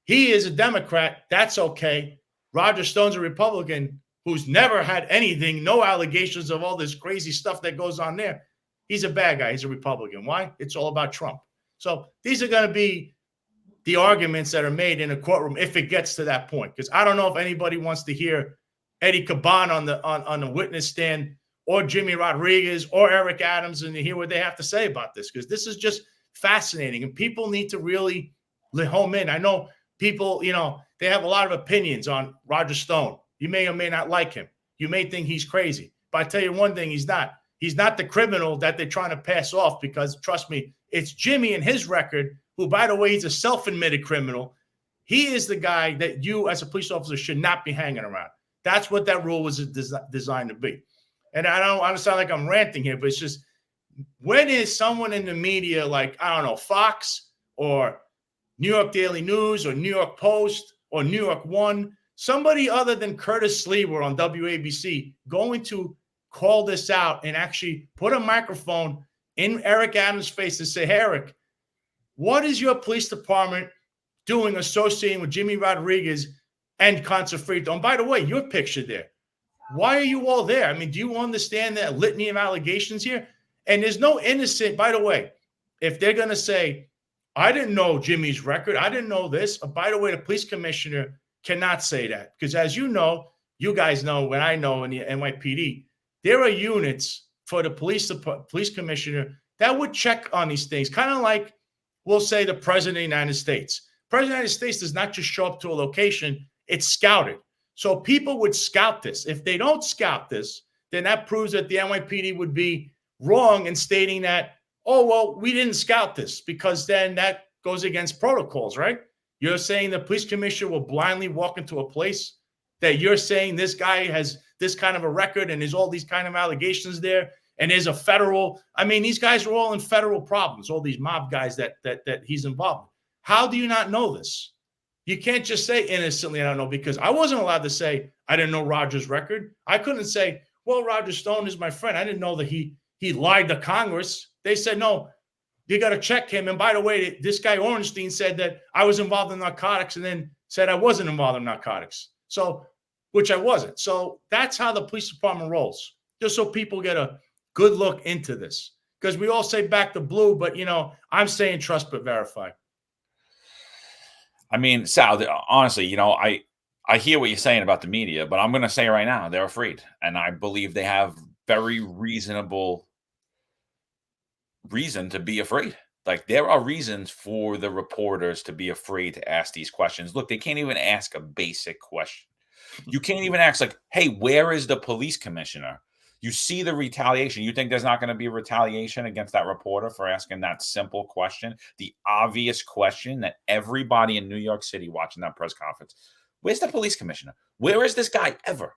he is a Democrat. That's okay. Roger Stone's a Republican who's never had anything, no allegations of all this crazy stuff that goes on there. He's a bad guy. He's a Republican. Why? It's all about Trump. So these are going to be the arguments that are made in a courtroom if it gets to that point. Because I don't know if anybody wants to hear Eddie Caban on the witness stand, or Jimmy Rodriguez or Eric Adams, and to hear what they have to say about this, because this is just fascinating. And people need to really home in. I know people, they have a lot of opinions on Roger Stone. You may or may not like him. You may think he's crazy. But I tell you one thing, he's not. He's not the criminal that they're trying to pass off, because, trust me, it's Jimmy and his record, who, by the way, he's a self-admitted criminal. He is the guy that you, as a police officer, should not be hanging around. That's what that rule was designed to be. And I don't sound like I'm ranting here, but it's just, when is someone in the media like, I don't know, Fox or New York Daily News or New York Post or New York One, somebody other than Curtis Sliwa on WABC going to call this out and actually put a microphone in Eric Adams' face and say, hey, Eric, what is your police department doing associating with Jimmy Rodriguez and Contrafrito? And by the way, you're pictured there. Why are you all there? I mean, do you understand that litany of allegations here? And there's no innocent, by the way, if they're going to say, I didn't know Jimmy's record, I didn't know this. By the way, the police commissioner cannot say that, because as you know, you guys know, when I know in the NYPD, there are units for the police commissioner that would check on these things, kind of like, we'll say, the president of the United States. The president of the United States does not just show up to a location, it's scouted. So people would scout this. If they don't scout this, then that proves that the NYPD would be wrong in stating that, oh, well, we didn't scout this, because then that goes against protocols, right? You're saying the police commissioner will blindly walk into a place that you're saying this guy has this kind of a record and there's all these kind of allegations there, and there's a federal, I mean, these guys are all in federal problems, all these mob guys that he's involved in. How do you not know this? You can't just say innocently, I don't know, because I wasn't allowed to say I didn't know Roger's record. I couldn't say, well, Roger Stone is my friend. I didn't know that he lied to Congress. They said, no, you got to check him. And by the way, this guy Orenstein said that I was involved in narcotics and then said I wasn't involved in narcotics. So which I wasn't. So that's how the police department rolls, just so people get a good look into this. Because we all say back to blue, but, you know, I'm saying trust but verify. I mean, Sal, honestly, you know, I hear what you're saying about the media, but I'm going to say right now, they're afraid. And I believe they have very reasonable reason to be afraid. Like, there are reasons for the reporters to be afraid to ask these questions. Look, they can't even ask a basic question. You can't even ask, like, hey, where is the police commissioner? You see the retaliation. You think there's not going to be retaliation against that reporter for asking that simple question? The obvious question that everybody in New York City watching that press conference, where's the police commissioner? Where is this guy ever?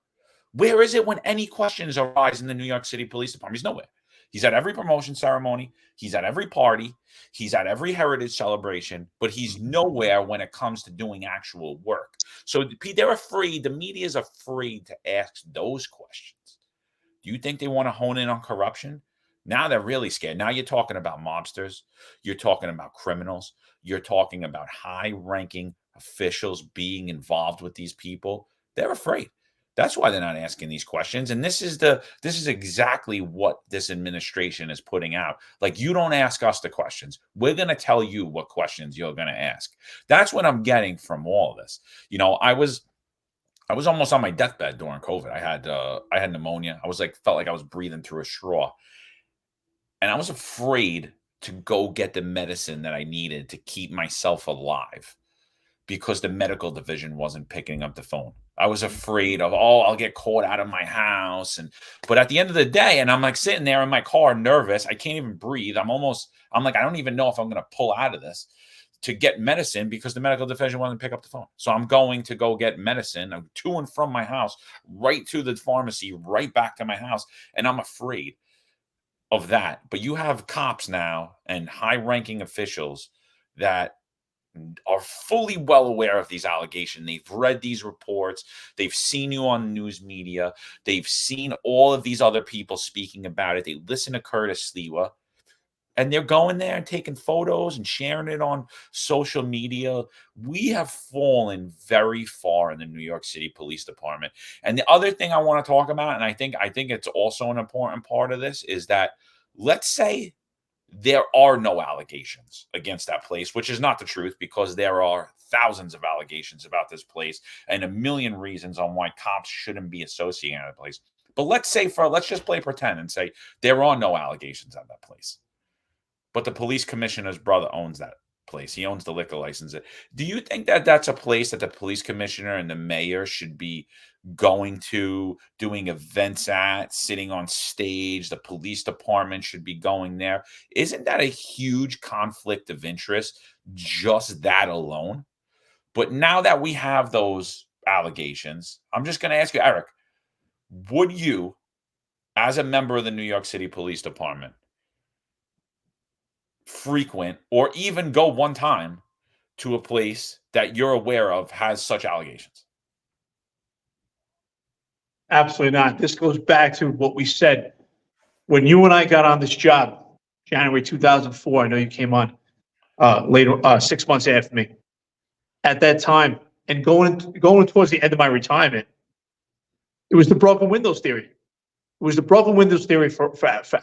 Where is it when any questions arise in the New York City Police Department? He's nowhere. He's at every promotion ceremony. He's at every party. He's at every heritage celebration, but he's nowhere when it comes to doing actual work. So they're afraid. The media is afraid to ask those questions. Do you think they want to hone in on corruption? Now they're really scared. Now you're talking about mobsters. You're talking about criminals. You're talking about high-ranking officials being involved with these people. They're afraid. That's why they're not asking these questions. And this is exactly what this administration is putting out. Like, you don't ask us the questions. We're going to tell you what questions you're going to ask. That's what I'm getting from all this. You know, I was almost on my deathbed during COVID. I had pneumonia. Felt like I was breathing through a straw. And I was afraid to go get the medicine that I needed to keep myself alive because the medical division wasn't picking up the phone. I was afraid of, I'll get caught out of my house. But at the end of the day, and I'm like sitting there in my car, nervous. I can't even breathe. I'm like, I don't even know if I'm going to pull out of this to get medicine because the medical division won't pick up the phone. So I'm going to go get medicine to and from my house, right to the pharmacy, right back to my house. And I'm afraid of that. But you have cops now and high-ranking officials that are fully well aware of these allegations. They've read these reports. They've seen you on news media. They've seen all of these other people speaking about it. They listen to Curtis Sliwa. And they're going there and taking photos and sharing it on social media. We have fallen very far in the New York City Police Department. And the other thing I want to talk about, and I think it's also an important part of this, is that let's say there are no allegations against that place, which is not the truth because there are thousands of allegations about this place and a million reasons on why cops shouldn't be associated with that place. But let's just play pretend and say there are no allegations at that place. But the police commissioner's brother owns that place. He owns the liquor license. Do you think that that's a place that the police commissioner and the mayor should be going to, doing events at, sitting on stage? The police department should be going there. Isn't that a huge conflict of interest, just that alone? But now that we have those allegations, I'm just going to ask you, Eric, would you, as a member of the New York City Police Department, frequent or even go one time to a place that you're aware of has such allegations? Absolutely not. This goes back to what we said when you and I got on this job, January 2004. I know you came on later, 6 months after me. At that time, and going towards the end of my retirement, it was the broken windows theory. It was the broken windows theory for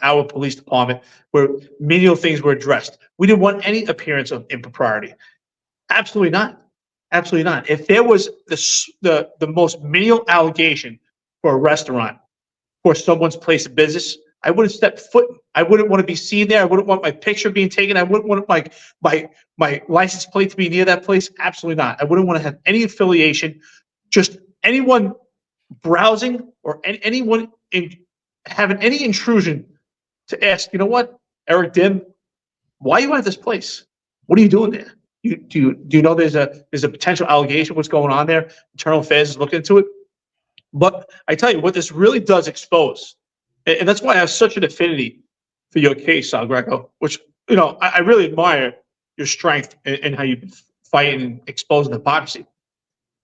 our police department, where menial things were addressed. We didn't want any appearance of impropriety. Absolutely not. Absolutely not. If there was the most menial allegation for a restaurant or someone's place of business, I wouldn't step foot. I wouldn't want to be seen there. I wouldn't want my picture being taken. I wouldn't want my license plate to be near that place. Absolutely not. I wouldn't want to have any affiliation. Just anyone browsing or anyone having any intrusion to ask, you know what, Eric Dim, why are you at this place? What are you doing there? Do you know there's a potential allegation? What's going on there? Internal Affairs is looking into it. But I tell you what, this really does expose, and that's why I have such an affinity for your case, Sal Greco, which, you know, I really admire your strength and how you've been fighting and exposing hypocrisy.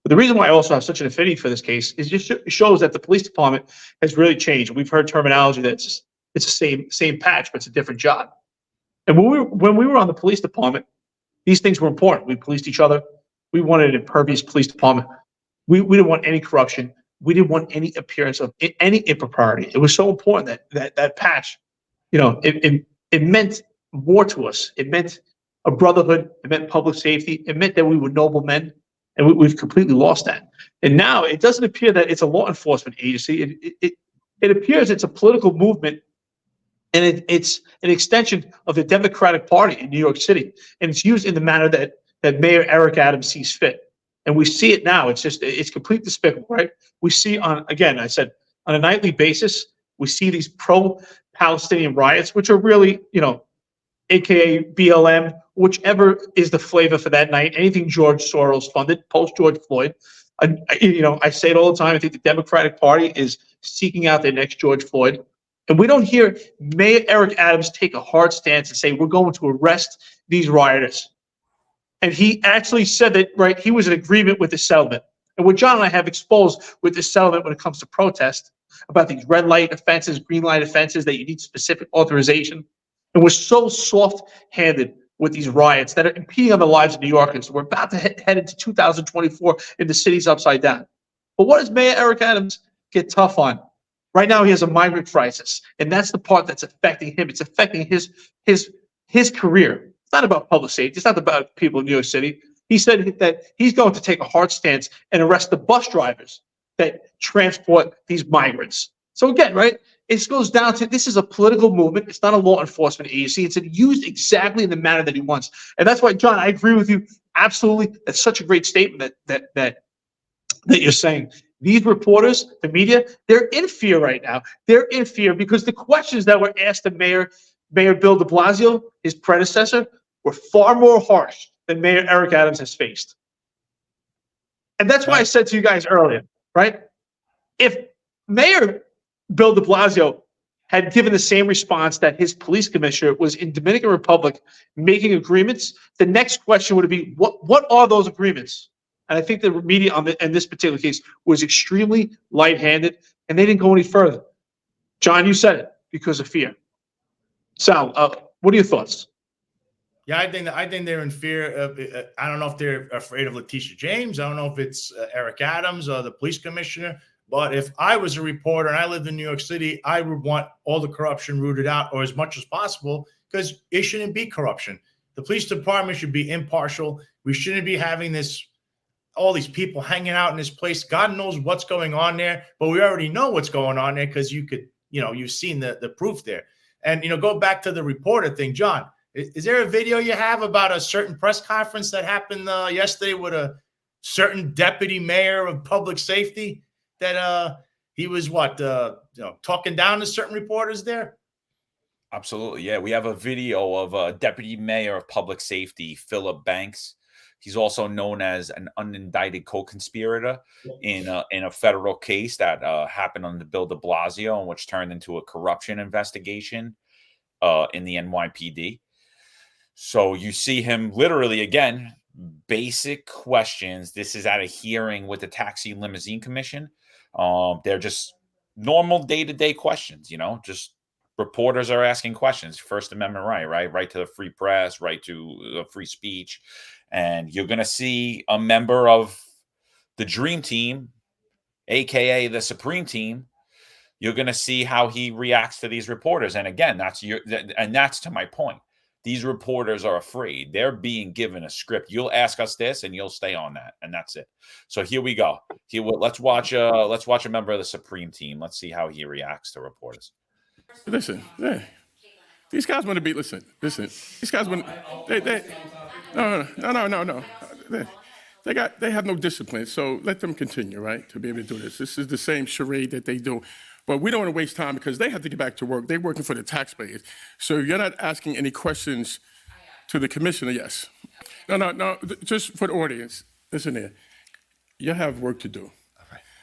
But the reason why I also have such an affinity for this case is just it shows that the police department has really changed. We've heard terminology that's it's the same patch, but it's a different job. And when we were on the police department, these things were important. We policed each other. We wanted an impervious police department. We didn't want any corruption. we didn't want any appearance of any impropriety. It was so important that patch, it meant more to us. It meant a brotherhood. It meant public safety. It meant that we were noble men, and we've completely lost that. And now it doesn't appear that it's a law enforcement agency. It appears it's a political movement, and it's an extension of the Democratic Party in New York City, and it's used in the manner that Mayor Eric Adams sees fit. And we see it now. It's completely despicable, right? We see on a nightly basis, we see these pro-Palestinian riots, which are really, AKA BLM, whichever is the flavor for that night. Anything George Soros funded, post George Floyd. I say it all the time. I think the Democratic Party is seeking out their next George Floyd. And we don't hear Mayor Eric Adams take a hard stance and say, we're going to arrest these rioters. And he actually said that, right, he was in agreement with the settlement. And what John and I have exposed with the settlement when it comes to protest about these red light offenses, green light offenses, that you need specific authorization. And we're so soft-handed with these riots that are impeding on the lives of New Yorkers. We're about to head into 2024 and the city's upside down. But what does Mayor Eric Adams get tough on? Right now he has a migrant crisis, and that's the part that's affecting him. It's affecting his career. It's not about public safety. It's not about people in New York City. He said that he's going to take a hard stance and arrest the bus drivers that transport these migrants. So again, right, it goes down to, this is a political movement. It's not a law enforcement agency. It's used exactly in the manner that he wants. And that's why, John, I agree with you. Absolutely. That's such a great statement that you're saying. These reporters, the media, they're in fear right now. They're in fear because the questions that were asked to Mayor Bill de Blasio, his predecessor, were far more harsh than Mayor Eric Adams has faced. And that's why I said to you guys earlier, right? If Mayor Bill de Blasio had given the same response that his police commissioner was in Dominican Republic making agreements, the next question would be, what are those agreements? And I think the media in this particular case was extremely light-handed, and they didn't go any further. John, you said it, because of fear. Sal, what are your thoughts? Yeah, I think they're in fear of. I don't know if they're afraid of Letitia James. I don't know if it's Eric Adams or the police commissioner. But if I was a reporter and I lived in New York City, I would want all the corruption rooted out, or as much as possible, because it shouldn't be corruption. The police department should be impartial. We shouldn't be having all these people hanging out in this place. God knows what's going on there, but we already know what's going on there because you've seen the proof there. And go back to the reporter thing, John. Is there a video you have about a certain press conference that happened yesterday with a certain deputy mayor of public safety that he was talking down to certain reporters there? Absolutely. Yeah. We have a video of deputy mayor of public safety, Philip Banks. He's also known as an unindicted co-conspirator in a federal case that happened under Bill de Blasio, and which turned into a corruption investigation in the NYPD. So you see him literally, again, basic questions. This is at a hearing with the Taxi and Limousine Commission. They're just normal day-to-day questions, just reporters are asking questions. First Amendment right to the free press, right to free speech. And you're going to see a member of the Dream Team, AKA the Supreme Team. You're going to see how he reacts to these reporters. And again, that's to my point. These reporters are afraid. They're being given a script. You'll ask us this, and you'll stay on that, and that's it. So here we go. Let's watch a member of the Supreme Team. Let's see how he reacts to reporters. Listen, these guys want to be. Listen. These guys want. No. They have no discipline. So let them continue, right, to be able to do this. This is the same charade that they do. But we don't want to waste time because they have to get back to work. They're working for the taxpayers. So you're not asking any questions to the commissioner, yes. No. Just for the audience, listen here. You have work to do.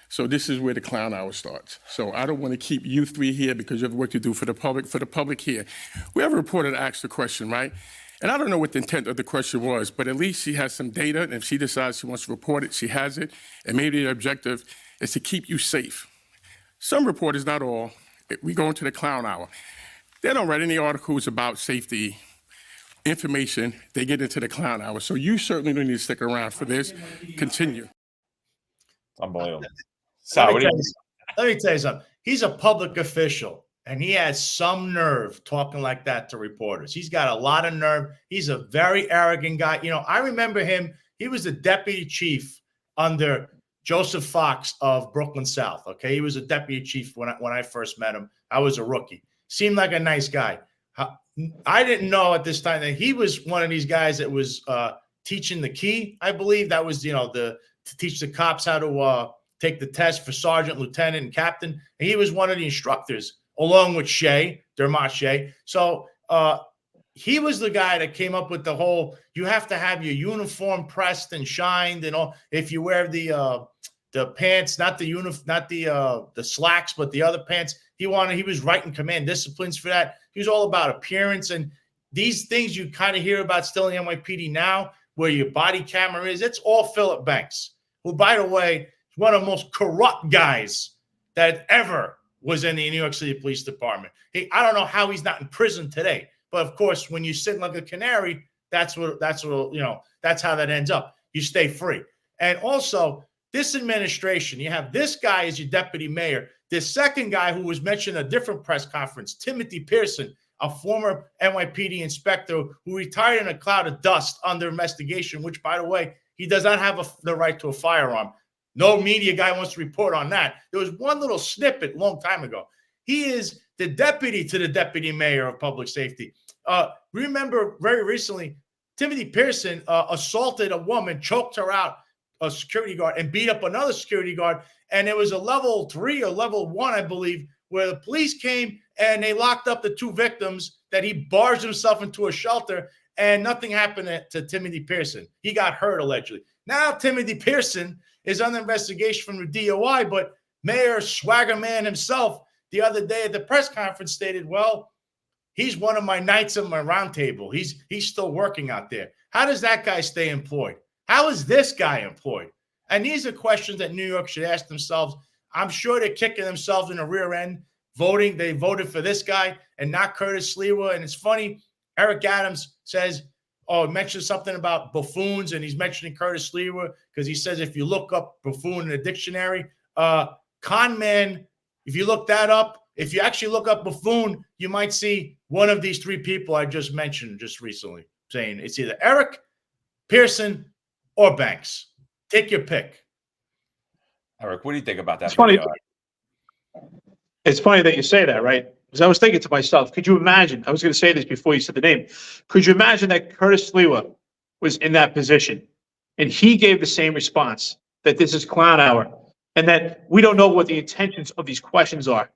So this is where the clown hour starts. So I don't want to keep you three here because you have work to do for the public here. We have a reporter that asked the question, right? And I don't know what the intent of the question was, but at least she has some data. And if she decides she wants to report it, she has it. And maybe the objective is to keep you safe. Some reporters, not all, we go into the clown hour. They don't write any articles about safety information. They get into the clown hour. So you certainly don't need to stick around for this. Continue. Unbelievable. Sal, what do you let me tell you something. He's a public official, and he has some nerve talking like that to reporters. He's got a lot of nerve. He's a very arrogant guy. You know, I remember him. He was the deputy chief under Joseph Fox of Brooklyn South. Okay, he was a deputy chief when I first met him. I was a rookie. Seemed like a nice guy. I didn't know at this time that he was one of these guys that was teaching the key. I believe that was, to teach the cops how to take the test for sergeant, lieutenant, and captain. And he was one of the instructors, along with Dermot Shea. So he was the guy that came up with the whole, you have to have your uniform pressed and shined and all. If you wear the pants, not the slacks, but the other pants, he was writing command disciplines for that. He was all about appearance. And these things you kind of hear about still in the NYPD now, where your body camera is, it's all Philip Banks, who, by the way, is one of the most corrupt guys that ever was in the New York City Police Department. I don't know how he's not in prison today. But of course, when you sit like a canary, that's how that ends up. You stay free. And also, this administration, you have this guy as your deputy mayor. This second guy who was mentioned in a different press conference, Timothy Pearson, a former NYPD inspector who retired in a cloud of dust under investigation, which, by the way, he does not have the right to a firearm. No media guy wants to report on that. There was one little snippet a long time ago. He is the deputy to the deputy mayor of public safety. Remember very recently, Timothy Pearson assaulted a woman, choked her out, a security guard, and beat up another security guard. And it was a level 3 or level 1, I believe, where the police came and they locked up the 2 victims that he barged himself into a shelter, and nothing happened to Timothy Pearson. He got hurt, allegedly. Now Timothy Pearson is under investigation from the DOI, but Mayor Swaggerman himself the other day at the press conference stated, well, he's one of my knights of my round table. He's still working out there. How does that guy stay employed? How is this guy employed? And these are questions that New York should ask themselves. I'm sure they're kicking themselves in the rear end voting. They voted for this guy and not Curtis Sliwa. And it's funny, Eric Adams mentions something about buffoons, and he's mentioning Curtis Sliwa because he says if you look up buffoon in a dictionary, con man, if you look that up, if you actually look up buffoon, you might see one of these 3 people I just mentioned just recently saying it's either Eric, Pearson, or Banks. Take your pick. Eric, what do you think about that? It's funny that you say that, right? Because I was thinking to myself, could you imagine? I was going to say this before you said the name. Could you imagine that Curtis Sliwa was in that position and he gave the same response, that this is clown hour and that we don't know what the intentions of these questions are?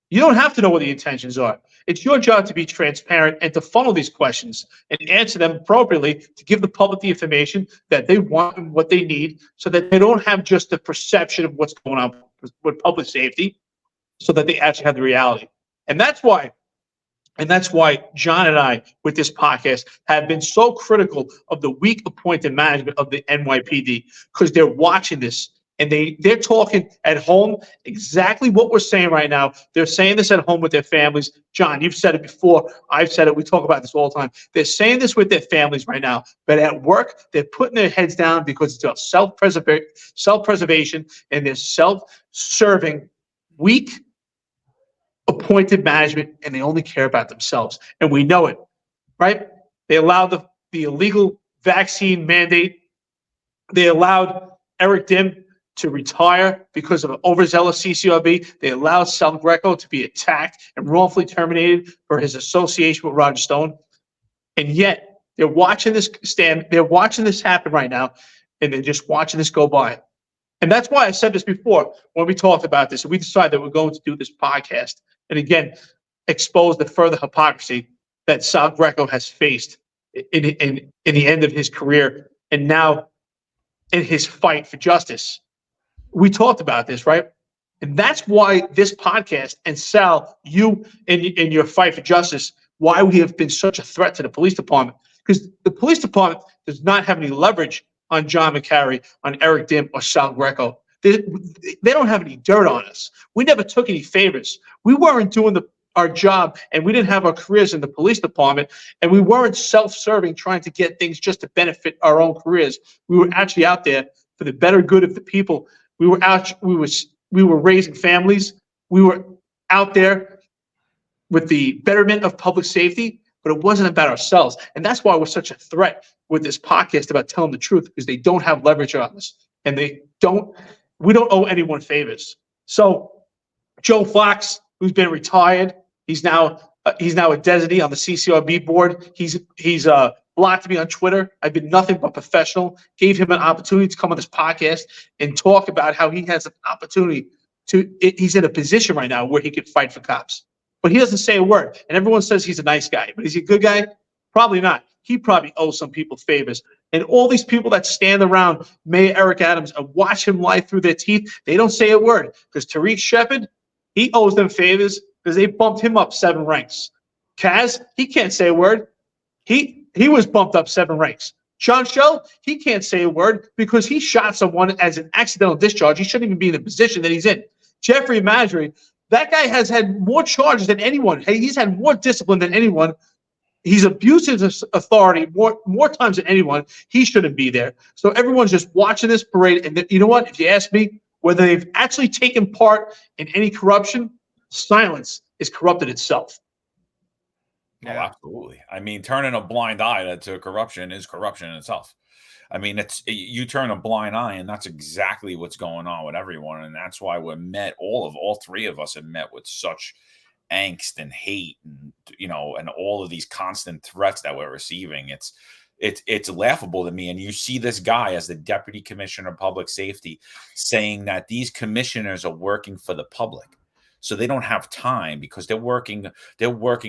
You don't have to know what the intentions are. It's your job to be transparent and to funnel these questions and answer them appropriately to give the public the information that they want and what they need so that they don't have just the perception of what's going on with public safety, so that they actually have the reality. And that's why John and I, with this podcast, have been so critical of the weak appointed management of the NYPD, because they're watching this. And they're talking at home exactly what we're saying right now. They're saying this at home with their families. John, you've said it before. I've said it. We talk about this all the time. They're saying this with their families right now. But at work, they're putting their heads down because it's about self-preservation, and they're self-serving, weak appointed management, and they only care about themselves. And we know it, right? They allowed the illegal vaccine mandate. They allowed Eric Dim to retire because of an overzealous CCRB. They allowed Sal Greco to be attacked and wrongfully terminated for his association with Roger Stone. And yet they're watching this they're watching this happen right now, and they're just watching this go by. And that's why I said this before when we talked about this, and we decided that we're going to do this podcast and again expose the further hypocrisy that Sal Greco has faced in the end of his career and now in his fight for justice. We talked about this, right? And that's why this podcast, and Sal, you in your fight for justice, why we have been such a threat to the police department. Because the police department does not have any leverage on John McCary, on Eric Dim, or Sal Greco. They don't have any dirt on us. We never took any favors. We weren't doing our job, and we didn't have our careers in the police department, and we weren't self-serving, trying to get things just to benefit our own careers. We were actually out there for the better good of the people. We were we were raising families. We were out there with the betterment of public safety, but it wasn't about ourselves. And that's why we're such a threat with this podcast about telling the truth, because they don't have leverage on us. And we don't owe anyone favors. So Joe Fox, who's been retired, he's now a designee on the CCRB board. He's blocked me on Twitter. I've been nothing but professional. Gave him an opportunity to come on this podcast and talk about how he has an opportunity he's in a position right now where he could fight for cops. But he doesn't say a word. And everyone says he's a nice guy. But is he a good guy? Probably not. He probably owes some people favors. And all these people that stand around Mayor Eric Adams and watch him lie through their teeth, they don't say a word. Because Tariq Shepard, he owes them favors because they bumped him up 7 ranks. Kaz, he can't say a word. He was bumped up 7 ranks. Sean Shell, he can't say a word because he shot someone as an accidental discharge. He shouldn't even be in the position that he's in. Jeffrey Madry, that guy has had more charges than anyone. Hey, he's had more discipline than anyone. He's abused his authority more times than anyone. He shouldn't be there. So everyone's just watching this parade. And you know what? If you ask me whether they've actually taken part in any corruption, silence is corrupted itself. Oh, absolutely. I mean, turning a blind eye to corruption is corruption in itself. I mean, you turn a blind eye, and that's exactly what's going on with everyone. And that's why all 3 of us have met with such angst and hate and, and all of these constant threats that we're receiving. It's laughable to me. And you see this guy as the deputy commissioner of public safety saying that these commissioners are working for the public. So they don't have time because they're working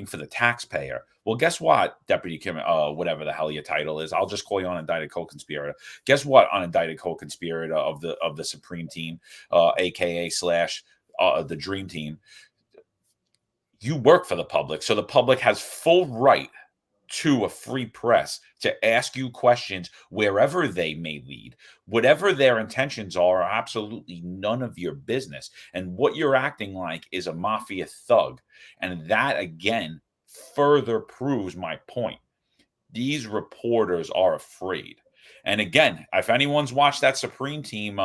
for the taxpayer. Well, guess what, Deputy Kim, whatever the hell your title is, I'll just call you unindicted co-conspirator. Guess what, unindicted co-conspirator of the Supreme Team, aka / the Dream Team. You work for the public, so the public has full right to a free press to ask you questions wherever they may lead. Whatever their intentions are absolutely none of your business. And what you're acting like is a mafia thug. And that, again, further proves my point. These reporters are afraid. And again, if anyone's watched that Supreme Team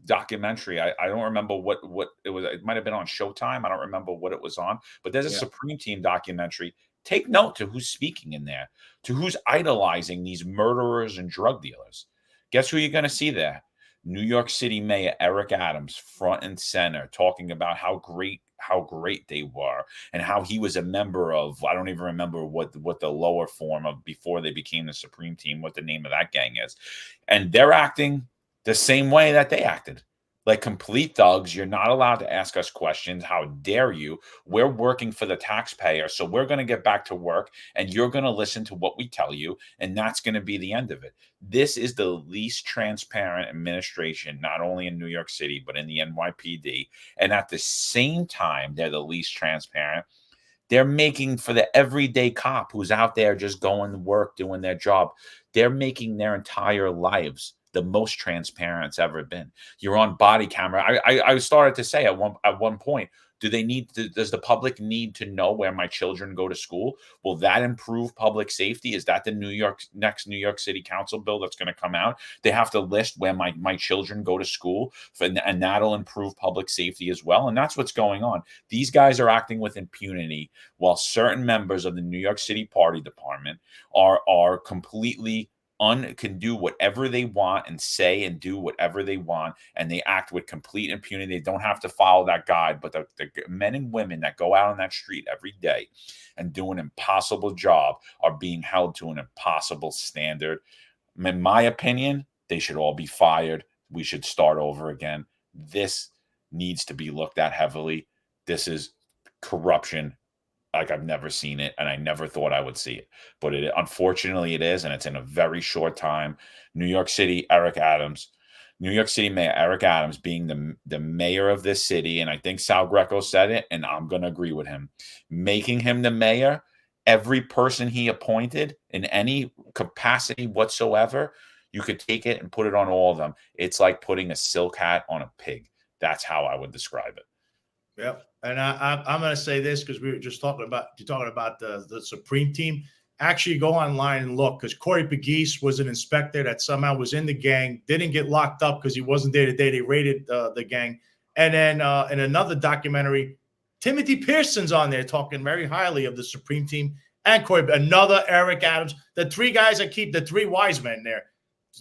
documentary, I don't remember what it was. It might have been on Showtime. I don't remember what it was on. But there's a Supreme Team documentary. Take note to who's speaking in there, to who's idolizing these murderers and drug dealers. Guess who you're going to see there? New York City Mayor Eric Adams, front and center, talking about how great they were and how he was a member of, I don't even remember what the lower form of before they became the Supreme Team, what the name of that gang is. And they're acting the same way that they acted. Like complete thugs. You're not allowed to ask us questions. How dare you? We're working for the taxpayer. So we're going to get back to work and you're going to listen to what we tell you. And that's going to be the end of it. This is the least transparent administration, not only in New York City, but in the NYPD. And at the same time, they're the least transparent. They're making for the everyday cop who's out there just going to work, doing their job. They're making their entire lives the most transparent it's ever been. You're on body camera. I started to say at one point, does the public need to know where my children go to school? Will that improve public safety? Is that the next New York City Council bill that's going to come out? They have to list where my children go to school, and that'll improve public safety as well. And that's what's going on. These guys are acting with impunity while certain members of the New York City Party Department are completely can do whatever they want and say and do whatever they want, and they act with complete impunity. They don't have to follow that guide, but the men and women that go out on that street every day and do an impossible job are being held to an impossible standard. In my opinion, they should all be fired. We should start over again. This needs to be looked at heavily. This is corruption like I've never seen it, and I never thought I would see it. But unfortunately it is, and it's in a very short time. New York City Mayor Eric Adams being the mayor of this city, and I think Sal Greco said it, and I'm going to agree with him. Making him the mayor, every person he appointed in any capacity whatsoever, you could take it and put it on all of them. It's like putting a silk hat on a pig. That's how I would describe it. Yep. And I'm going to say this because we were just talking about the Supreme Team. Actually, go online and look, because Corey Pegues was an inspector that somehow was in the gang, didn't get locked up because he wasn't there the day they raided the gang. And then in another documentary, Timothy Pearson's on there talking very highly of the Supreme Team and Corey, another Eric Adams, the three guys that keep the three wise men there.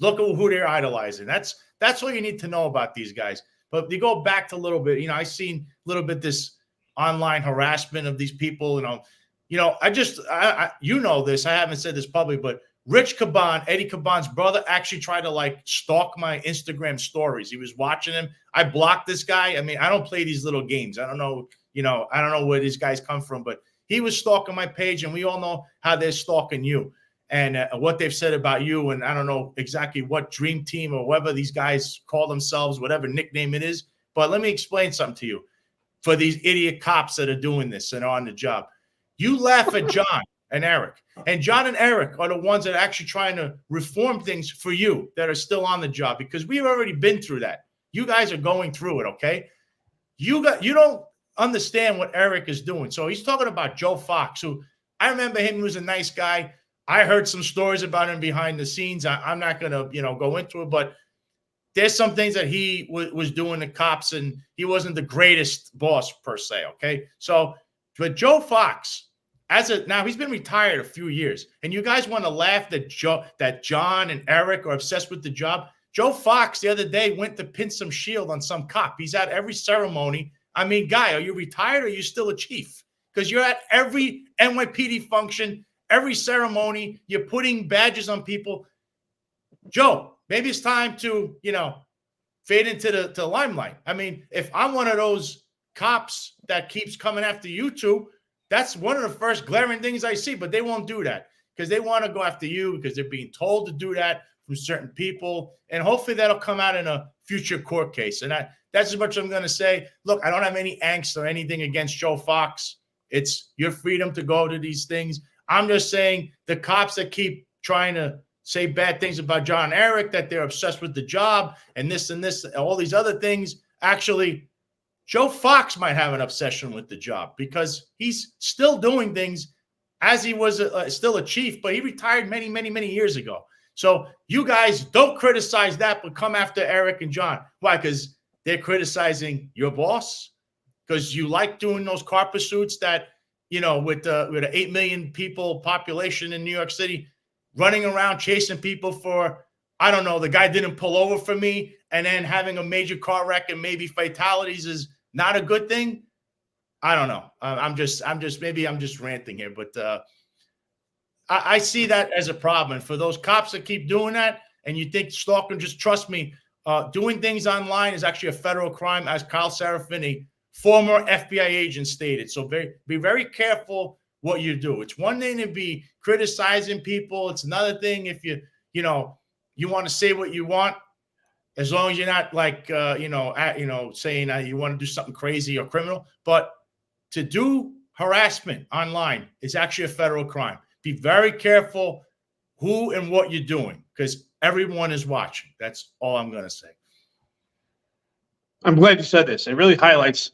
Look at who they're idolizing. That's what you need to know about these guys. But you go back to a little bit, I seen a little bit this online harassment of these people. I you know this. I haven't said this publicly, but Rich Caban, Eddie Caban's brother, actually tried to stalk my Instagram stories. He was watching him. I blocked this guy. I mean, I don't play these little games. I don't know, I don't know where these guys come from, but he was stalking my page, and we all know how they're stalking you and what they've said about you. And I don't know exactly what dream team or whatever these guys call themselves, whatever nickname it is. But let me explain something to you for these idiot cops that are doing this and are on the job. You laugh at John and Eric. And John and Eric are the ones that are actually trying to reform things for you that are still on the job, because we've already been through that. You guys are going through it, okay? You don't understand what Eric is doing. So he's talking about Joe Fox, who I remember him. He was a nice guy. I heard some stories about him behind the scenes. I'm not going to, go into it, but there's some things that he was doing to cops, and he wasn't the greatest boss per se, okay? So, but Joe Fox, now he's been retired a few years, and you guys want to laugh that John and Eric are obsessed with the job. Joe Fox the other day went to pin some shield on some cop. He's at every ceremony. I mean, guy, are you retired or are you still a chief? Because you're at every NYPD function, every ceremony. You're putting badges on people. Joe, maybe it's time to, fade into the limelight. I mean, if I'm one of those cops that keeps coming after you two, that's one of the first glaring things I see, but they won't do that because they want to go after you because they're being told to do that from certain people. And hopefully that'll come out in a future court case. And that's as much as I'm going to say. Look, I don't have any angst or anything against Joe Fox. It's your freedom to go to these things. I'm just saying the cops that keep trying to say bad things about John and Eric, that they're obsessed with the job and this and all these other things. Actually, Joe Fox might have an obsession with the job because he's still doing things as he was still a chief, but he retired many, many, many years ago. So you guys don't criticize that, but come after Eric and John. Why? Because they're criticizing your boss? Because you like doing those car pursuits that, with an 8 million people population in New York City, running around chasing people for, I don't know, the guy didn't pull over for me, and then having a major car wreck and maybe fatalities is not a good thing. I don't know. I'm just ranting here, but I see that as a problem. And for those cops that keep doing that, and you think stalking, just trust me, doing things online is actually a federal crime, as Kyle Serafin, a former FBI agent, stated. So be very careful what you do. It's one thing to be criticizing people. It's another thing if you want to say what you want, as long as you're not saying you want to do something crazy or criminal. But to do harassment online is actually a federal crime. Be very careful who and what you're doing, because everyone is watching. That's all I'm going to say. I'm glad you said this. It really highlights,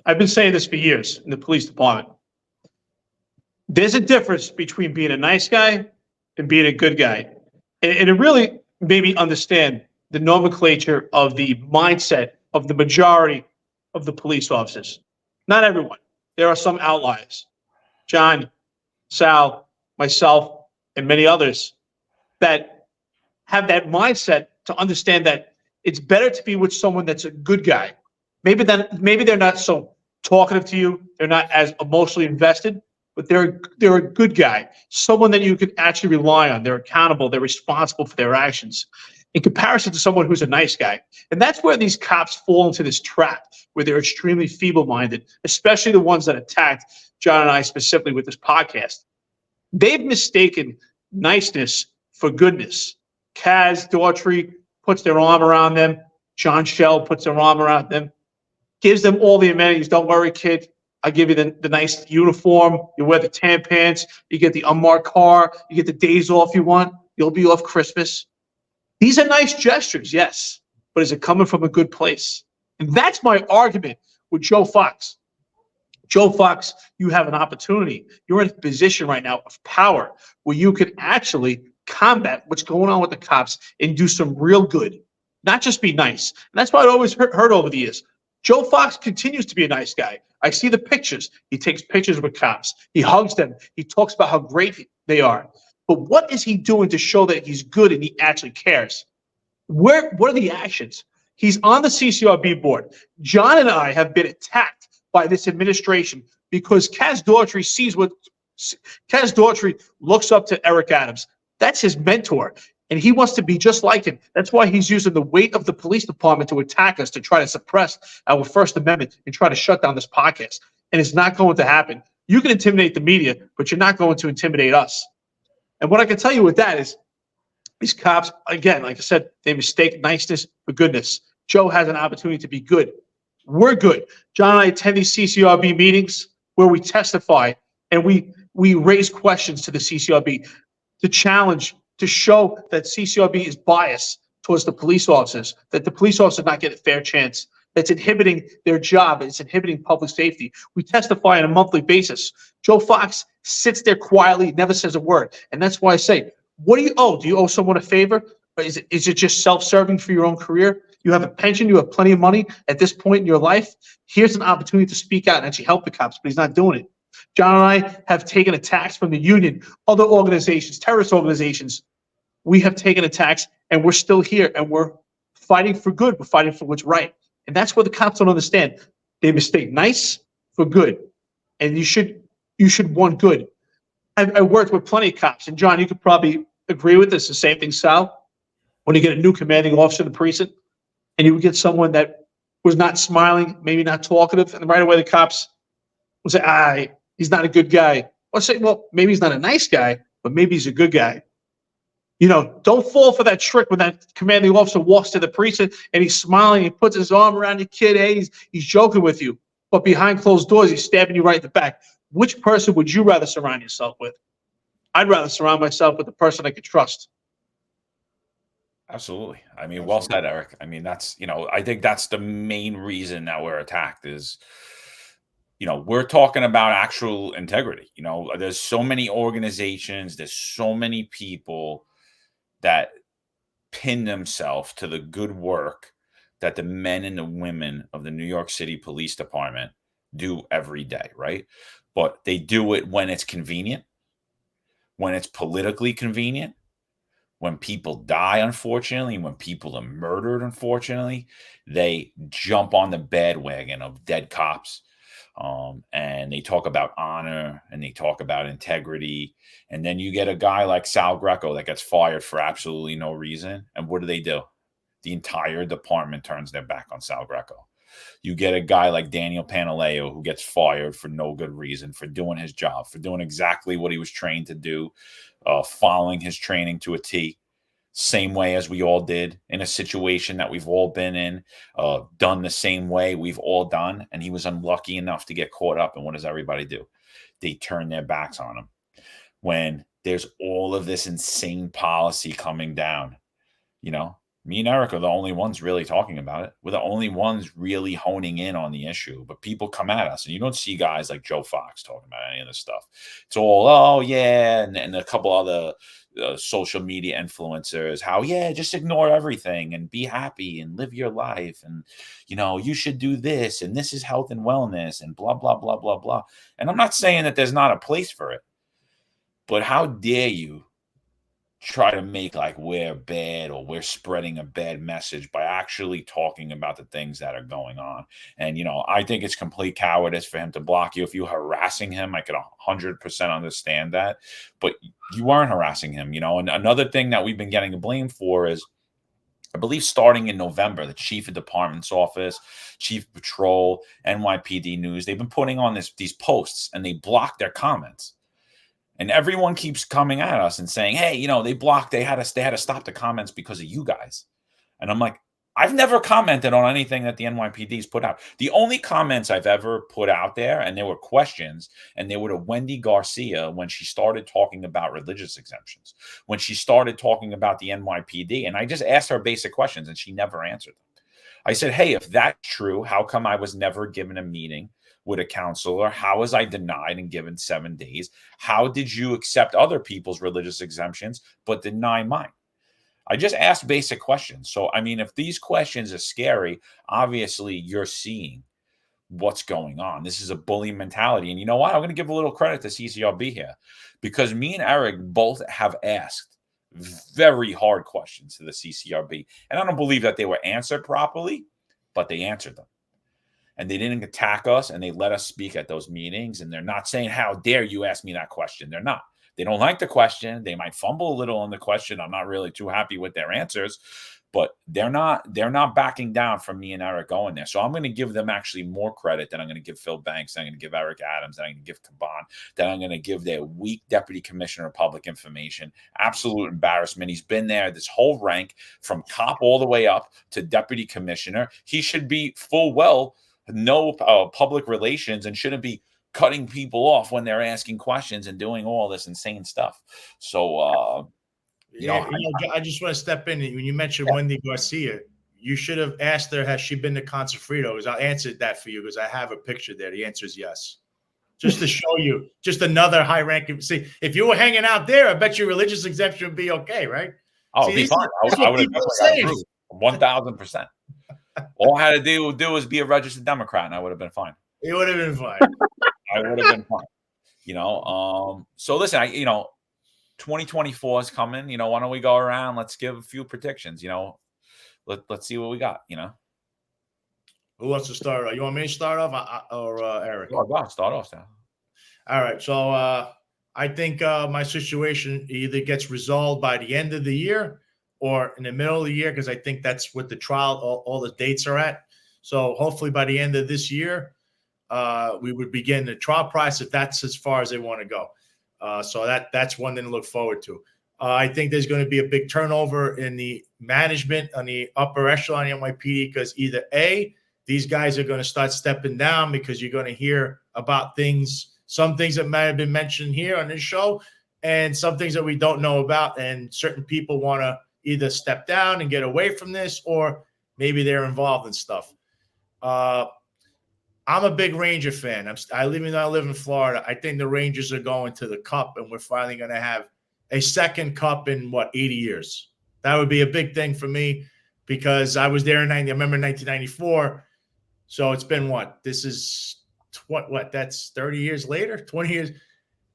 I've been saying this for years in the police department. There's a difference between being a nice guy and being a good guy. And it really made me understand the nomenclature of the mindset of the majority of the police officers. Not everyone. There are some outliers. John, Sal, myself, and many others that have that mindset to understand that it's better to be with someone that's a good guy. Maybe they're not so talkative to you. They're not as emotionally invested, but they're a good guy, someone that you can actually rely on. They're accountable. They're responsible for their actions in comparison to someone who's a nice guy. And that's where these cops fall into this trap, where they're extremely feeble-minded, especially the ones that attacked John and I specifically with this podcast. They've mistaken niceness for goodness. Kaz Daughtry puts their arm around them. John Shell puts their arm around them, gives them all the amenities. Don't worry, kid. I give you the nice uniform. You wear the tan pants. You get the unmarked car. You get the days off you want. You'll be off Christmas. These are nice gestures, yes, but is it coming from a good place? And that's my argument with Joe Fox. Joe Fox, you have an opportunity. You're in a position right now of power where you can actually combat what's going on with the cops and do some real good, not just be nice. And that's what I always heard over the years. Joe Fox continues to be a nice guy. I see the pictures. He takes pictures with cops. He hugs them. He talks about how great they are. But what is he doing to show that he's good and he actually cares? What are the actions? He's on the CCRB board. John and I have been attacked by this administration because Kaz Daughtry Kaz Daughtry looks up to Eric Adams. That's his mentor, and he wants to be just like him. That's why he's using the weight of the police department to attack us, to try to suppress our First Amendment and try to shut down this podcast. And it's not going to happen. You can intimidate the media, but you're not going to intimidate us. And what I can tell you with that is these cops, again, like I said, they mistake niceness for goodness. Joe has an opportunity to be good. We're good. John and I attend these CCRB meetings where we testify and we raise questions to the CCRB to challenge, to show that CCRB is biased towards the police officers, that the police officers not get a fair chance, that's inhibiting their job, it's inhibiting public safety. We testify on a monthly basis. Joe Fox sits there quietly, never says a word. And that's why I say, what do you owe? Do you owe someone a favor? Or is it just self-serving for your own career? You have a pension, you have plenty of money at this point in your life. Here's an opportunity to speak out and actually help the cops, but he's not doing it. John and I have taken attacks from the union, other organizations, terrorist organizations. We have taken attacks and we're still here and we're fighting for good. We're fighting for what's right. And that's what the cops don't understand. They mistake nice for good. And you should want good. I worked with plenty of cops, and John, you could probably agree with this. The same thing, Sal. When you get a new commanding officer in the precinct, and you would get someone that was not smiling, maybe not talkative, and right away the cops would say, he's not a good guy. Or say, well, maybe he's not a nice guy, but maybe he's a good guy. You know, don't fall for that trick when that commanding officer walks to the precinct and he's smiling, he puts his arm around your kid, hey, he's joking with you. But behind closed doors, he's stabbing you right in the back. Which person would you rather surround yourself with? I'd rather surround myself with the person I could trust. Absolutely. I mean, well said, Eric. I mean, that's, I think that's the main reason that we're attacked is, we're talking about actual integrity. There's so many organizations, there's so many people that pin themselves to the good work that the men and the women of the New York City Police Department do every day, right? But they do it when it's convenient, when it's politically convenient, when people die, unfortunately, when people are murdered, unfortunately, they jump on the bandwagon of dead cops. And they talk about honor and they talk about integrity. And then you get a guy like Sal Greco that gets fired for absolutely no reason. And what do? The entire department turns their back on Sal Greco. You get a guy like Daniel Pantaleo who gets fired for no good reason, for doing his job, for doing exactly what he was trained to do, following his training to a T. Same way as we all did in a situation that we've all been in, done the same way we've all done. And he was unlucky enough to get caught up. And what does everybody do? They turn their backs on him. When there's all of this insane policy coming down, me and Eric are the only ones really talking about it. We're the only ones really honing in on the issue. But people come at us, and you don't see guys like Joe Fox talking about any of this stuff. It's all, oh, yeah, and a couple other social media influencers, just ignore everything and be happy and live your life. And, you should do this, and this is health and wellness and blah, blah, blah, blah, blah. And I'm not saying that there's not a place for it, but how dare you try to make like we're bad or we're spreading a bad message by actually talking about the things that are going on. And, I think it's complete cowardice for him to block you. If you're harassing him, I could 100% understand that, but you weren't harassing him, And another thing that we've been getting blamed for is, I believe starting in November, the chief of department's office, chief of patrol, NYPD news, they've been putting on these posts and they block their comments. And everyone keeps coming at us and saying, hey, they had to stop the comments because of you guys. And I'm like, I've never commented on anything that the NYPD's put out. The only comments I've ever put out there, and there were questions, and they were to Wendy Garcia when she started talking about religious exemptions, when she started talking about the NYPD. And I just asked her basic questions, and she never answered them. I said, hey, if that's true, how come I was never given a meeting with a counselor? How was I denied and given 7 days? How did you accept other people's religious exemptions but deny mine? I just asked basic questions. So, I mean, if these questions are scary, obviously you're seeing what's going on. This is a bully mentality. And you know what? I'm going to give a little credit to CCRB here, because me and Eric both have asked very hard questions to the CCRB. And I don't believe that they were answered properly, but they answered them. And they didn't attack us, and they let us speak at those meetings. And they're not saying, how dare you ask me that question? They're not. They don't like the question. They might fumble a little on the question. I'm not really too happy with their answers, but they're not backing down from me and Eric going there. So I'm going to give them actually more credit than I'm going to give Phil Banks, than I'm going to give Eric Adams, than I'm going to give Caban, than I'm going to give their weak deputy commissioner of public information. Absolute embarrassment. He's been there, this whole rank from cop all the way up to deputy commissioner. He should be full well no public relations and shouldn't be cutting people off when they're asking questions and doing all this insane stuff. So, I just want to step in. When you mentioned Wendy Garcia, you should have asked her, has she been to Consafrito? Because I answered that for you, because I have a picture there. The answer is yes. Just to show you, just another high ranking. See, if you were hanging out there, I bet your religious exemption would be okay, right? Oh, it'd be fine. I would have definitely approved 1,000%. All I had to do was be a registered Democrat, and I would have been fine. It would have been fine. I would have been fine. So listen, 2024 is coming. Why don't we go around? Let's give a few predictions. Let's see what we got. Who wants to start? You want me to start off, or Eric? Oh, God, start off now. All right. So I think my situation either gets resolved by the end of the year or in the middle of the year, because I think that's what the trial, all the dates are at. So hopefully by the end of this year, we would begin the trial process, if that's as far as they want to go. So that's one thing to look forward to. I think there's going to be a big turnover in the management on the upper echelon NYPD, because either A, these guys are going to start stepping down, because you're going to hear about some things that might have been mentioned here on this show, and some things that we don't know about. And certain people want to either step down and get away from this, or maybe they're involved in stuff. I'm a big Ranger fan. I live in Florida. I think the Rangers are going to the Cup, and we're finally going to have a second Cup in 80 years. That would be a big thing for me, because I was there I remember 1994. So it's been this is that's 30 years later, 20 years.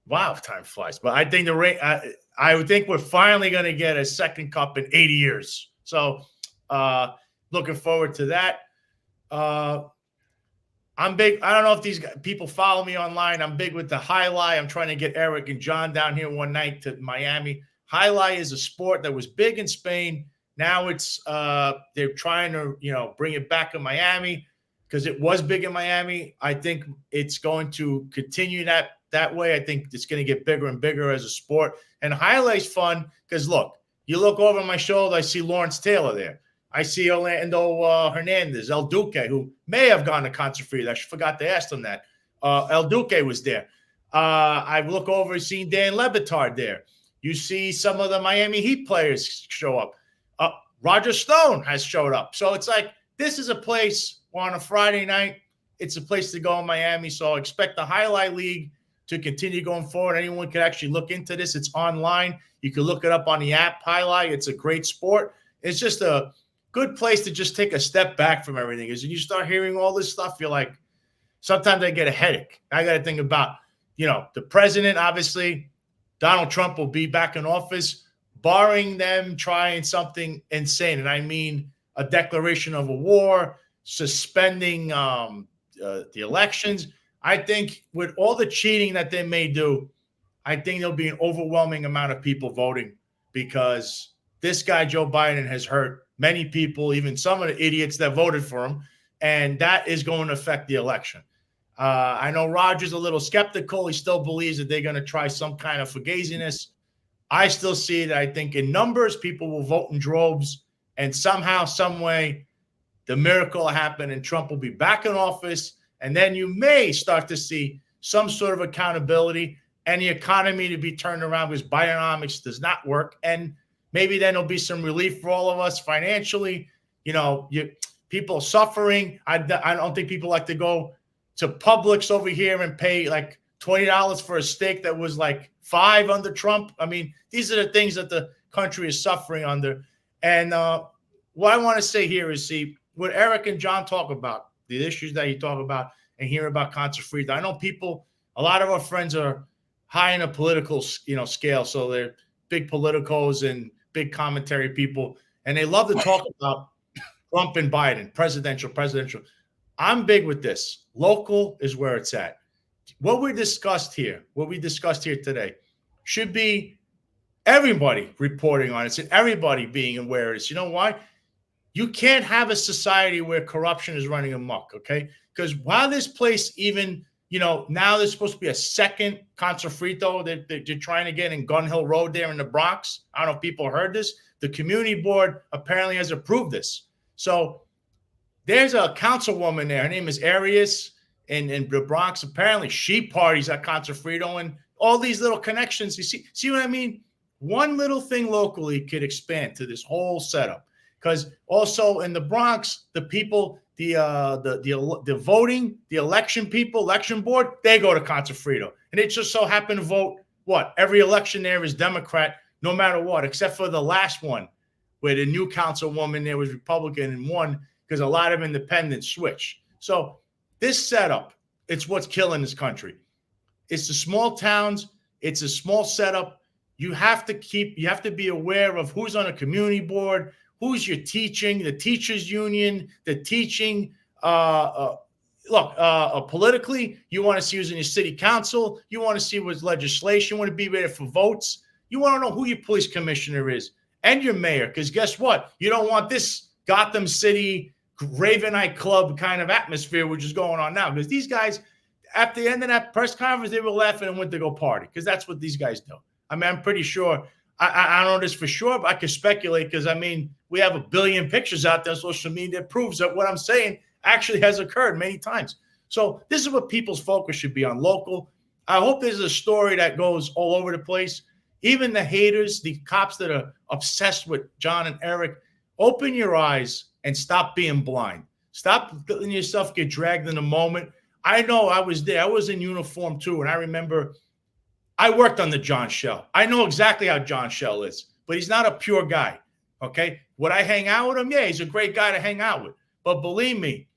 Wow, time flies. But I think I would think we're finally going to get a second Cup in 80 years. So looking forward to that. I'm big. I don't know if these people follow me online. I'm big with the highlight. I'm trying to get Eric and John down here one night to Miami. Highlight is a sport that was big in Spain. Now it's they're trying to bring it back in Miami, because it was big in Miami. I think it's going to continue that way. I think it's going to get bigger and bigger as a sport. And highlight's fun because you look over my shoulder, I see Lawrence Taylor there. I see Orlando Hernandez, El Duque, who may have gone to Consafrito. I forgot to ask them that. El Duque was there. I look over and see Dan Le Batard there. You see some of the Miami Heat players show up. Roger Stone has showed up. So it's like, this is a place on a Friday night. It's a place to go in Miami. So expect the Highlight League to continue going forward. Anyone can actually look into this. It's online. You can look it up on the app, Highlight. It's a great sport. It's just a good place to just take a step back from everything. Is when you start hearing all this stuff, you're like, sometimes I get a headache. I got to think about, the president, obviously, Donald Trump will be back in office, barring them trying something insane. And I mean a declaration of a war, suspending the elections. I think with all the cheating that they may do, I think there'll be an overwhelming amount of people voting, because this guy, Joe Biden, has hurt many people, even some of the idiots that voted for him, and that is going to affect the election. I know Roger's a little skeptical. He still believes that they're going to try some kind of fugaziness. I still see that. I think in numbers, people will vote in droves, and somehow, some way, the miracle will happen and Trump will be back in office. And then you may start to see some sort of accountability and the economy to be turned around, because Bidenomics does not work. And maybe then there'll be some relief for all of us financially. People suffering. I don't think people like to go to Publix over here and pay like $20 for a steak that was like $5 under Trump. I mean, these are the things that the country is suffering under. And what I want to say here is, see, what Eric and John talk about, the issues that you talk about, and hear about Contra-Free. I know people, a lot of our friends are high in a political, scale, so they're big politicos and big commentary people, and they love to talk about Trump and Biden, presidential. I'm big with this. Local is where it's at. What we discussed here today, should be everybody reporting on it and everybody being aware of this. You know why? You can't have a society where corruption is running amok, okay? Because while this place even, now there's supposed to be a second Contra-Frito that they're trying to get in Gun Hill Road there in the Bronx. I don't know if people heard this. The community board apparently has approved this. So there's a councilwoman there. Her name is Arias in the Bronx. Apparently she parties at Contra-Frito and all these little connections. You see what I mean? One little thing locally could expand to this whole setup. Because also in the Bronx, the people, the voting, the election people, election board, they go to Contra-Frito. And it just so happened to vote, every election there is Democrat, no matter what, except for the last one, where the new councilwoman there was Republican and won because a lot of independents switched. So this setup, it's what's killing this country. It's the small towns. It's a small setup. You have to be aware of who's on a community board, who's your teaching, the teachers union, the teaching. Politically, you want to see who's in your city council. You want to see what's legislation. You want to be there for votes. You want to know who your police commissioner is and your mayor, because guess what? You don't want this Gotham City Ravenite Club kind of atmosphere which is going on now, because these guys, at the end of that press conference, they were laughing and went to go party, because that's what these guys do. I mean, I'm pretty sure. I don't know this for sure, but I can speculate, because, I mean, we have a billion pictures out there on social media that proves that what I'm saying actually has occurred many times. So this is what people's focus should be on, local. I hope there's a story that goes all over the place. Even the haters, the cops that are obsessed with John and Eric, open your eyes and stop being blind. Stop letting yourself get dragged in the moment. I know I was there. I was in uniform too, and I remember I worked under John Shell. I know exactly how John Shell is, but he's not a pure guy, okay? Would I hang out with him? Yeah, he's a great guy to hang out with. But believe me,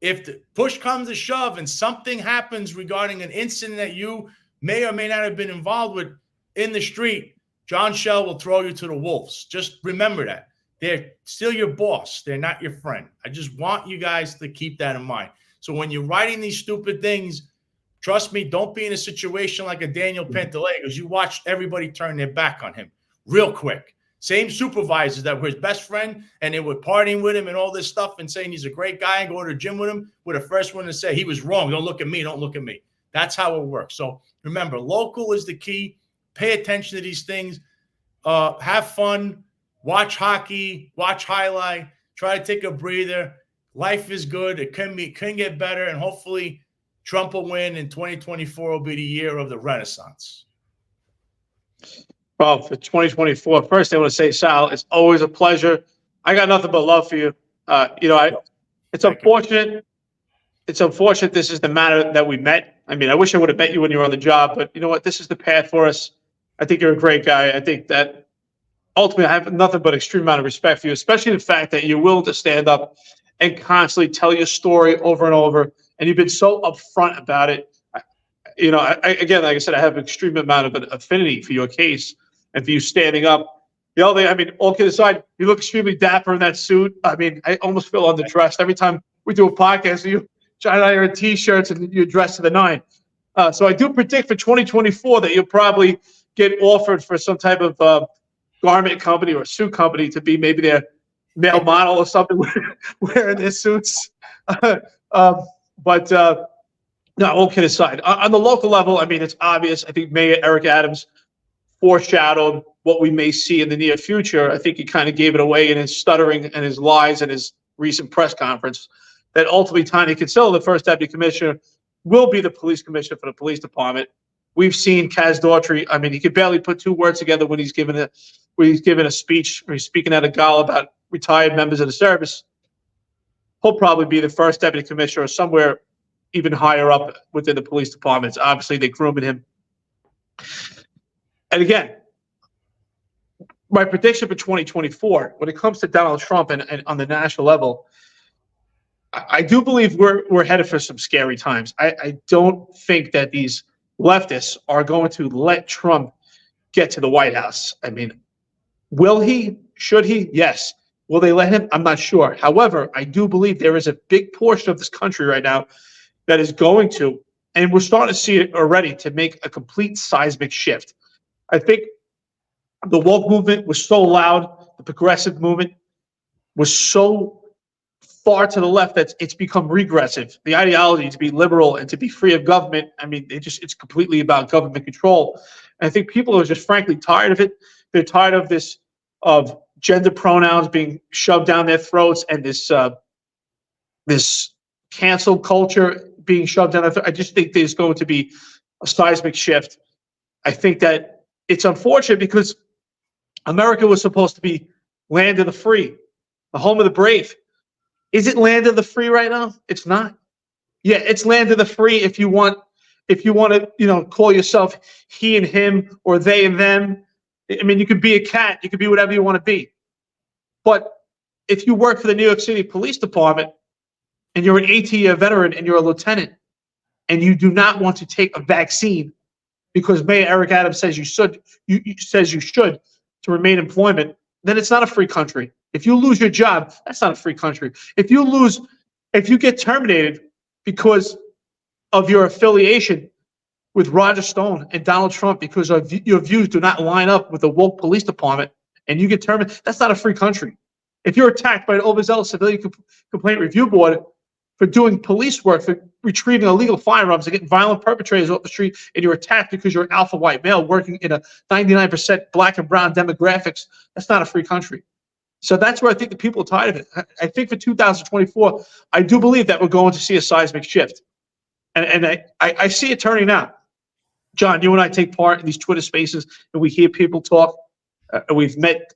if the push comes to shove and something happens regarding an incident that you may or may not have been involved with in the street, John Shell will throw you to the wolves. Just remember that. They're still your boss. They're not your friend. I just want you guys to keep that in mind. So when you're writing these stupid things, trust me, don't be in a situation like a Daniel Pantaleo, because you watched everybody turn their back on him real quick. Same supervisors that were his best friend, and they were partying with him and all this stuff and saying he's a great guy and going to the gym with him, were the first one to say he was wrong. Don't look at me. Don't look at me. That's how it works. So remember, local is the key. Pay attention to these things. Have fun. Watch hockey. Watch highlight. Try to take a breather. Life is good. It can get better, and hopefully Trump will win, and 2024 will be the year of the Renaissance. Well, for 2024, first I want to say, Sal, it's always a pleasure. I got nothing but love for you. It's unfortunate. It's unfortunate this is the manner that we met. I mean, I wish I would have met you when you were on the job, but you know what? This is the path for us. I think you're a great guy. I think that ultimately I have nothing but extreme amount of respect for you, especially the fact that you're willing to stand up and constantly tell your story over and over. And you've been so upfront about it. Again, like I said, I have an extreme amount of affinity for your case and for you standing up. The other thing, I mean, all kidding aside, you look extremely dapper in that suit. I mean, I almost feel underdressed every time we do a podcast. John and I are in T-shirts and you're dressed to the nine. So I do predict for 2024 that you'll probably get offered for some type of garment company or suit company to be maybe their male model or something wearing their suits. No, all kidding aside. On the local level, I mean, it's obvious. I think Mayor Eric Adams foreshadowed what we may see in the near future. I think he kind of gave it away in his stuttering and his lies in his recent press conference, that ultimately Tanya Kinsella, the first deputy commissioner, will be the police commissioner for the police department. We've seen Kaz Daughtry. I mean, he could barely put two words together when he's given a speech or he's speaking at a gala about retired members of the service. He'll probably be the first deputy commissioner or somewhere even higher up within the police departments. Obviously, they're grooming him. And again, my prediction for 2024, when it comes to Donald Trump and on the national level, I do believe we're headed for some scary times. I don't think that these leftists are going to let Trump get to the White House. I mean, will he? Should he? Yes. Will they let him? I'm not sure. However, I do believe there is a big portion of this country right now that is going to, and we're starting to see it already, to make a complete seismic shift. I think the woke movement was so loud, the progressive movement was so far to the left that it's become regressive. The ideology to be liberal and to be free of government, I mean, it's completely about government control. And I think people are just frankly tired of it. They're tired of this, of gender pronouns being shoved down their throats, and this cancel culture being shoved down their throats. I just think there's going to be a seismic shift. I think that it's unfortunate because America was supposed to be land of the free, the home of the brave. Is it land of the free right now? It's not. Yeah, it's land of the free if you want to, call yourself he and him or they and them. I mean, you could be a cat, you could be whatever you want to be. But if you work for the New York City Police Department and you're an 18-year veteran and you're a lieutenant and you do not want to take a vaccine because Mayor Eric Adams says you should to remain employment, then it's not a free country. If you lose your job, that's not a free country. If you get terminated because of your affiliation with Roger Stone and Donald Trump because of your views do not line up with the woke police department and you get terminated, that's not a free country. If you're attacked by an overzealous civilian complaint review board for doing police work, for retrieving illegal firearms and getting violent perpetrators off the street, and you're attacked because you're an alpha white male working in a 99% black and brown demographics, that's not a free country. So that's where I think the people are tired of it. I think for 2024, I do believe that we're going to see a seismic shift. And I see it turning now. John, you and I take part in these Twitter spaces, and we hear people talk. We've met,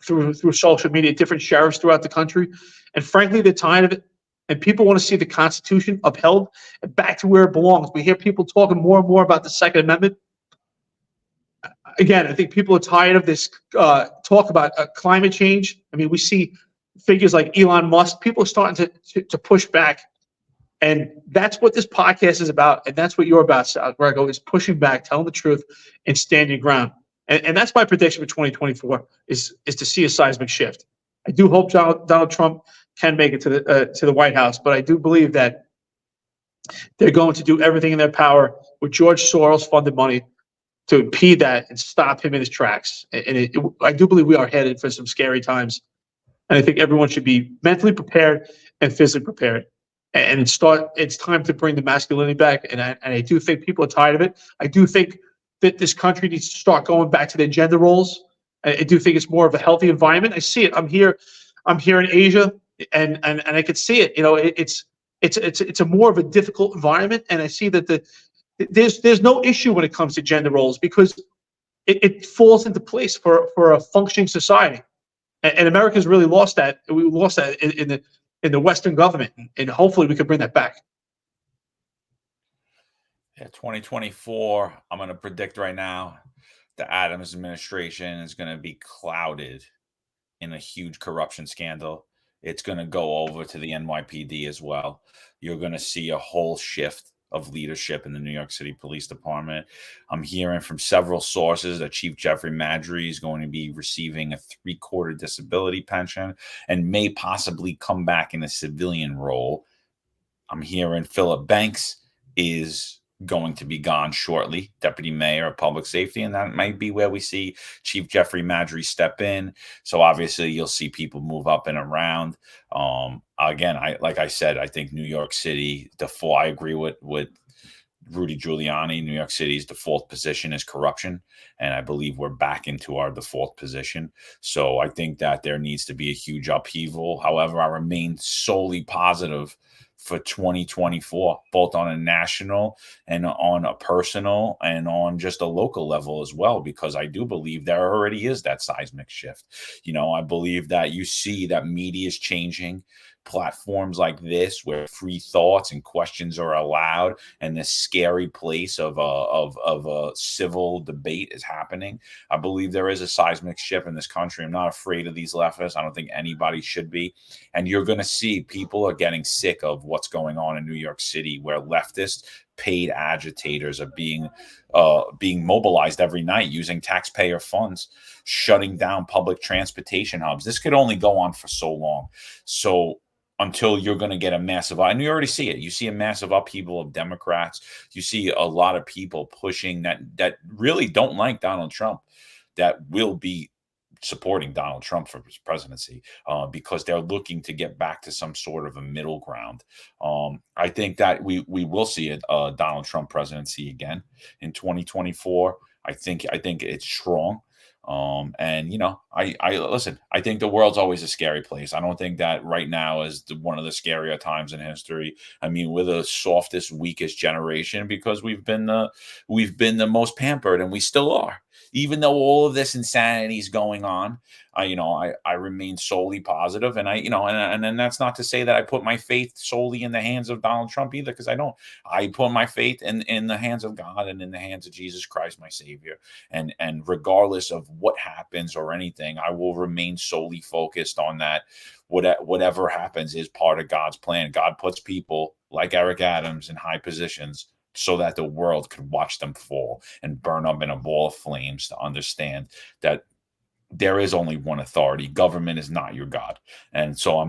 through social media, different sheriffs throughout the country. And frankly, they're tired of it. And people want to see the Constitution upheld and back to where it belongs. We hear people talking more and more about the Second Amendment. Again, I think people are tired of this talk about climate change. I mean, we see figures like Elon Musk. People are starting to push back. And that's what this podcast is about. And that's what you're about, Sal Greco, is pushing back, telling the truth, and standing your ground. And that's my prediction for 2024 is to see a seismic shift. I do hope Donald Trump can make it to the White House, but I do believe that they're going to do everything in their power with George Soros funded money to impede that and stop him in his tracks. And I do believe we are headed for some scary times. And I think everyone should be mentally prepared and physically prepared. And it's time to bring the masculinity back. And I do think people are tired of it. I do think that this country needs to start going back to their gender roles. I do think it's more of a healthy environment. I see it. I'm here in Asia, and I could see it. It's a more of a difficult environment, and I see that there's no issue when it comes to gender roles because it falls into place for a functioning society. And America's really lost that. We lost that in the Western government, and hopefully we can bring that back. Yeah, 2024, I'm going to predict right now the Adams administration is going to be clouded in a huge corruption scandal. It's going to go over to the NYPD as well. You're going to see a whole shift of leadership in the New York City Police Department. I'm hearing from several sources that Chief Jeffrey Madry is going to be receiving a 3/4 disability pension and may possibly come back in a civilian role. I'm hearing Philip Banks is going to be gone shortly, deputy mayor of public safety, and that might be where we see Chief Jeffrey Madry step in. So obviously you'll see people move up and around. Again, like I said, I think New York City default. I agree with Rudy Giuliani. New York City's default position is corruption, and I believe we're back into our default position. So I think that there needs to be a huge upheaval. However, I remain solely positive for 2024, both on a national and on a personal and on just a local level as well, because I do believe there already is that seismic shift. I believe that you see that media is changing. platforms like this where free thoughts and questions are allowed, and this scary place of a civil debate is happening, I believe there is a seismic shift in this country. I'm not afraid of these leftists. I don't think anybody should be. And you're going to see people are getting sick of what's going on in New York City, where leftists, paid agitators, are being mobilized every night using taxpayer funds, shutting down public transportation hubs. This could only go on for so long. So until you're going to get a massive, and you already see it. You see a massive upheaval of Democrats. You see a lot of people pushing that really don't like Donald Trump, that will be supporting Donald Trump for his presidency, because they're looking to get back to some sort of a middle ground. I think that we will see a Donald Trump presidency again in 2024. I think it's strong. And I listen, I think the world's always a scary place. I don't think that right now is one of the scarier times in history. I mean, we're the softest, weakest generation because we've been the most pampered, and we still are. Even though all of this insanity is going on, I remain solely positive, and and that's not to say that I put my faith solely in the hands of Donald Trump either, because I don't. I put my faith in the hands of God and in the hands of Jesus Christ, my Savior. And regardless of what happens or anything, I will remain solely focused on that. Whatever happens is part of God's plan. God puts people like Eric Adams in high positions so that the world could watch them fall and burn up in a ball of flames, to understand that there is only one authority. Government is not your God. And so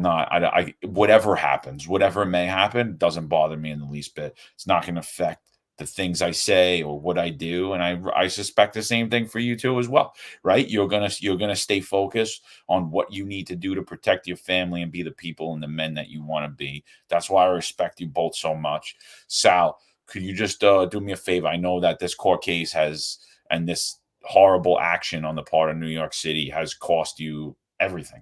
whatever happens, whatever may happen, doesn't bother me in the least bit. It's not going to affect the things I say or what I do. And I suspect the same thing for you too as well, right? You're going to stay focused on what you need to do to protect your family and be the people and the men that you want to be. That's why I respect you both so much. Sal, could you just do me a favor? I know that this court case and this horrible action on the part of New York City has cost you everything.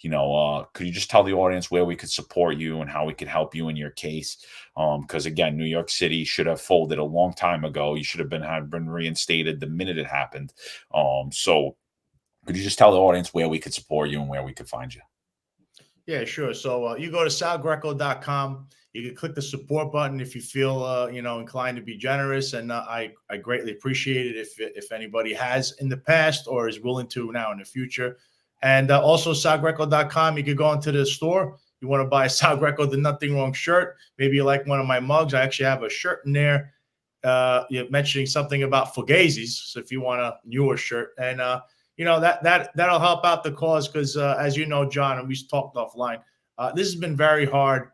Could you just tell the audience where we could support you and how we could help you in your case? Because again, New York City should have folded a long time ago. You should have been reinstated the minute it happened. So could you just tell the audience where we could support you and where we could find you? Yeah, sure. So you go to salgreco.com. You can click the support button if you feel inclined to be generous, and I greatly appreciate it if anybody has in the past or is willing to now in the future. And also salgreco.com. You can go into the store. You want to buy a Sal Greco the Nothing Wrong shirt. Maybe you like one of my mugs. I actually have a shirt in there. You're mentioning something about Fugazis. So if you want a newer shirt, and that'll help out the cause, because as you know, John, and we talked offline, this has been very hard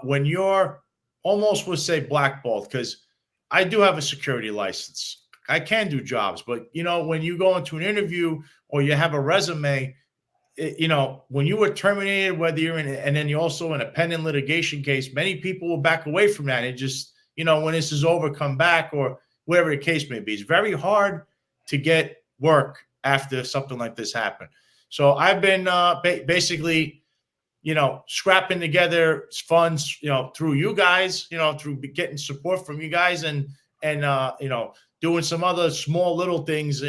when you're almost, would say, blackballed, because I do have a security license. I can do jobs, but when you go into an interview or you have a resume, when you were terminated, whether you're and then you're also in a pending litigation case, many people will back away from that and just, when this is over, come back, or whatever the case may be. It's very hard to get work after something like this happened. So I've been basically, scrapping together funds, through you guys, through getting support from you guys, and doing some other small little things,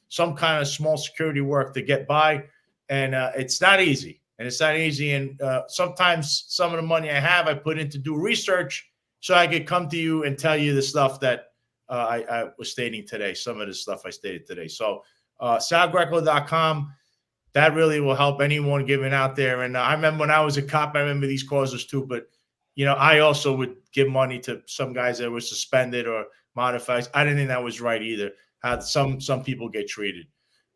some kind of small security work to get by. And it's not easy. And sometimes some of the money I have, I put in to do research so I could come to you and tell you the stuff that I was stating today, some of the stuff I stated today. So salgreco.com, that really will help anyone giving out there. And I remember when I was a cop, I remember these causes too. But, I also would give money to some guys that were suspended or modified. I didn't think that was right either, how some people get treated.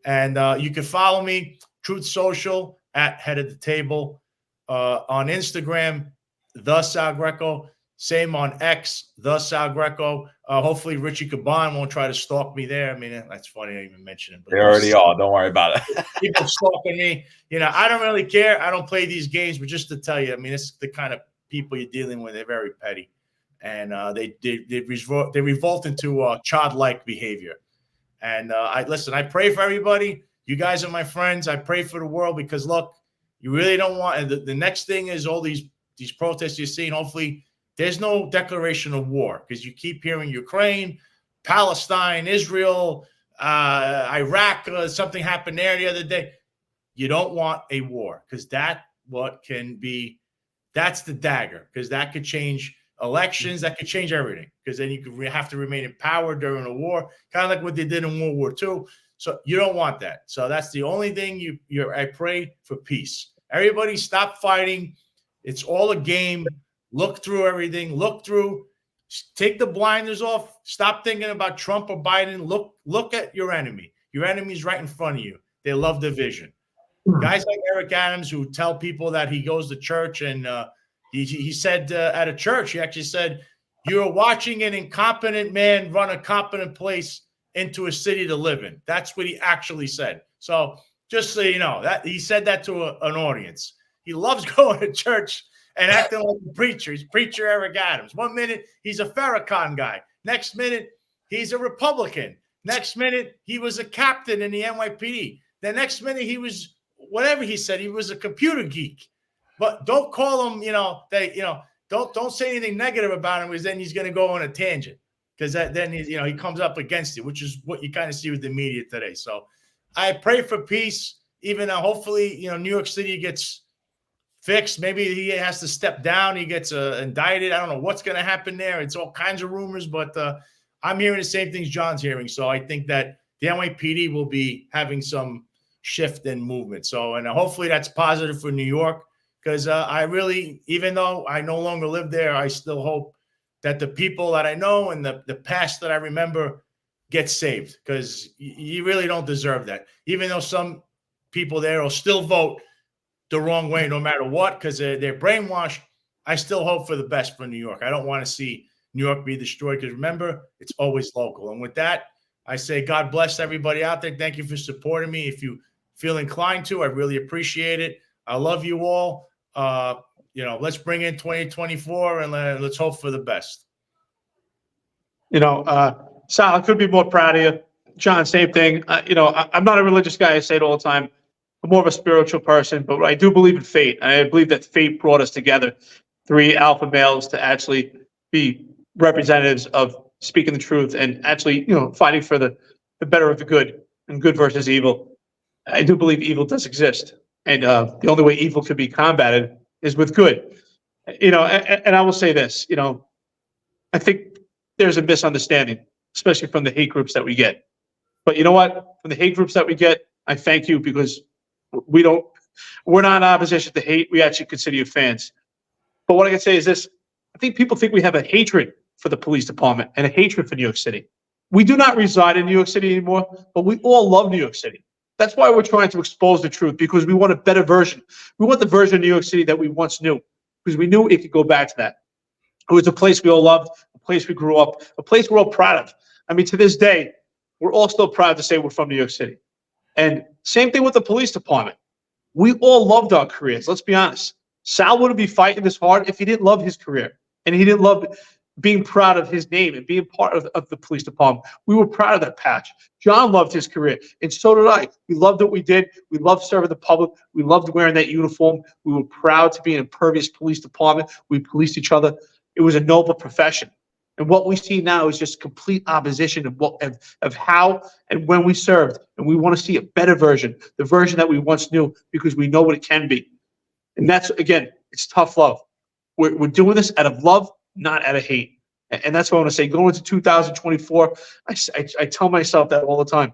And you can follow me, Truth Social, at Head of the Table. On Instagram, The Sal Greco. Same on X, The Sal Greco. Hopefully Richie Caban won't try to stalk me there. I mean, that's funny I even mentioned it. But they already are. Don't worry about it. People stalking me. I don't really care. I don't play these games, but just to tell you, I mean, it's the kind of people you're dealing with. They're very petty. And they revolt into childlike behavior. And I pray for everybody. You guys are my friends. I pray for the world, because, look, you really don't want – the next thing is all these protests you're seeing. Hopefully there's no declaration of war, because you keep hearing Ukraine, Palestine, Israel, Iraq. Something happened there the other day. You don't want a war, because that what can be, that's the dagger, because that could change elections, that could change everything, because then you could have to remain in power during a war, kind of like what they did in World War II. So you don't want that. So that's the only thing I pray for peace. Everybody stop fighting. It's all a game. Look through everything. Take the blinders off. Stop thinking about Trump or Biden. Look at your enemy. Your enemy's right in front of you. They love division. Guys like Eric Adams, who tell people that he goes to church, and he said at a church, he actually said, "You're watching an incompetent man run a competent place into a city to live in." That's what he actually said. So just so you know, that he said that to an audience. He loves going to church and acting like a preacher. He's preacher Eric Adams. One minute he's a Farrakhan guy. Next minute he's a Republican. Next minute he was a captain in the NYPD. The next minute he was whatever he said. He was a computer geek. But don't call him, don't say anything negative about him, because then he's going to go on a tangent. Because then he comes up against it, which is what you kind of see with the media today. So I pray for peace. Even hopefully, New York City gets fixed. Maybe he has to step down. He gets indicted. I don't know what's going to happen there. It's all kinds of rumors, but I'm hearing the same things John's hearing. So I think that the NYPD will be having some shift and movement. So, and hopefully that's positive for New York, because I really, even though I no longer live there, I still hope that the people that I know and the past that I remember get saved, because you really don't deserve that. Even though some people there will still vote the wrong way no matter what, because they're brainwashed, I still hope for the best for New York. I don't want to see New York be destroyed, because remember, it's always local. And with that, I say God bless everybody out there. Thank you for supporting me. If you feel inclined to, I really appreciate it. I love you all. Let's bring in 2024 and let's hope for the best. Sal, I couldn't be more proud of you. John, same thing. I'm not a religious guy. I say it all the time. I'm more of a spiritual person, but I do believe in fate. I believe that fate brought us together, 3 alpha males, to actually be representatives of speaking the truth and actually, fighting for the better of the good and good versus evil. I do believe evil does exist. And the only way evil could be combated is with good. And I will say this, I think there's a misunderstanding, especially from the hate groups that we get. But you know what? From the hate groups that we get, I thank you, because we're not in opposition to hate. We actually consider you fans. But what I can say is this: I think people think we have a hatred for the police department and a hatred for New York City. We do not reside in New York City anymore, but we all love New York City. That's why we're trying to expose the truth, because we want a better version. We want the version of New York City that we once knew, because we knew it could go back to that. It was a place we all loved, a place we grew up, a place we're all proud of. I mean, to this day, we're all still proud to say we're from New York City. And same thing with the police department. We all loved our careers. Let's be honest. Sal wouldn't be fighting this hard if he didn't love his career and he didn't love being proud of his name and being part of the police department. We were proud of that patch. John loved his career, and so did I. We loved what we did. We loved serving the public. We loved wearing that uniform. We were proud to be an impervious police department. We policed each other. It was a noble profession. And what we see now is just complete opposition of how and when we served. And we want to see a better version, the version that we once knew, because we know what it can be. And that's, again, it's tough love. We're doing this out of love, not out of hate. And that's what I want to say. Going into 2024, I tell myself that all the time,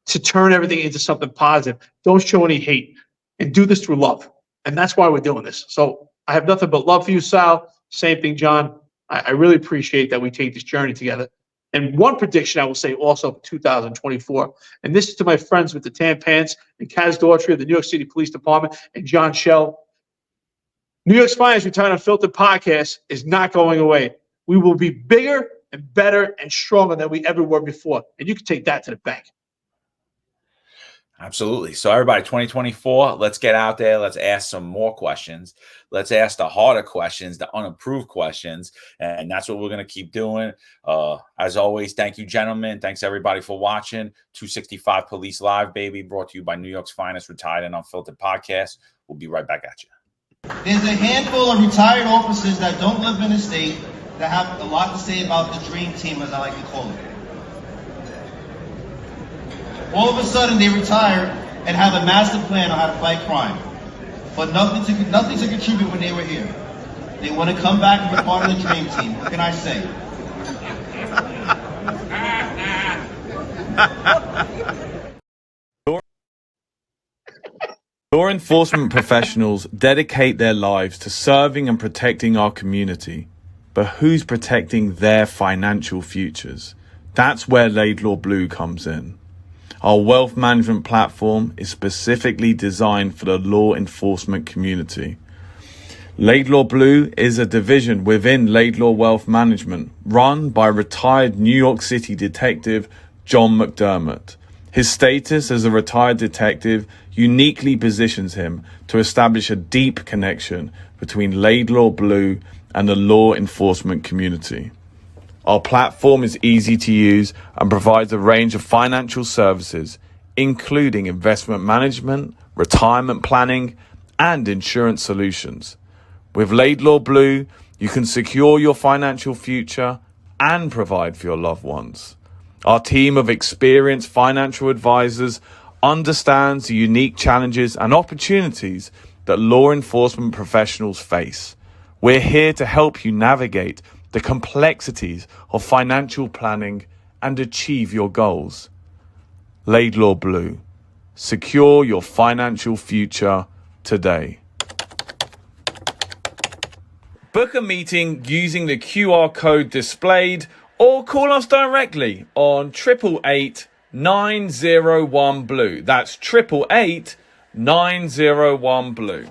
to turn everything into something positive. Don't show any hate, and do this through love. And that's why we're doing this. So I have nothing but love for you, Sal. Same thing, John. I really appreciate that we take this journey together. And one prediction I will say also for 2024, and this is to my friends with the Tan Pants and Kaz Daughtry of the New York City Police Department and John Schell. New York's Finest Unfiltered podcast is not going away. We will be bigger and better and stronger than we ever were before. And you can take that to the bank. Absolutely. So everybody, 2024, let's get out there. Let's ask some more questions. Let's ask the harder questions, the unapproved questions. And that's what we're going to keep doing. As always, thank you, gentlemen. Thanks, everybody, for watching. 265 Police Live, baby, brought to you by New York's Finest Retired and Unfiltered podcast. We'll be right back at you. There's a handful of retired officers that don't live in the state that have a lot to say about the dream team, as I like to call it. All of a sudden, they retire and have a master plan on how to fight crime. but nothing to contribute when they were here. They want to come back and be part of the dream team. What can I say? Law enforcement professionals dedicate their lives to serving and protecting our community. But who's protecting their financial futures? That's where Laidlaw Blue comes in. Our wealth management platform is specifically designed for the law enforcement community. Laidlaw Blue is a division within Laidlaw Wealth Management, run by retired New York City detective John McDermott. His status as a retired detective uniquely positions him to establish a deep connection between Laidlaw Blue and the law enforcement community. Our platform is easy to use and provides a range of financial services, including investment management, retirement planning, and insurance solutions. With Laidlaw Blue, you can secure your financial future and provide for your loved ones. Our team of experienced financial advisors understands the unique challenges and opportunities that law enforcement professionals face. We're here to help you navigate the complexities of financial planning and achieve your goals. Laidlaw Blue. Secure your financial future today. Book a meeting using the QR code displayed or call us directly on 888 901 Blue. That's 888 901 Blue.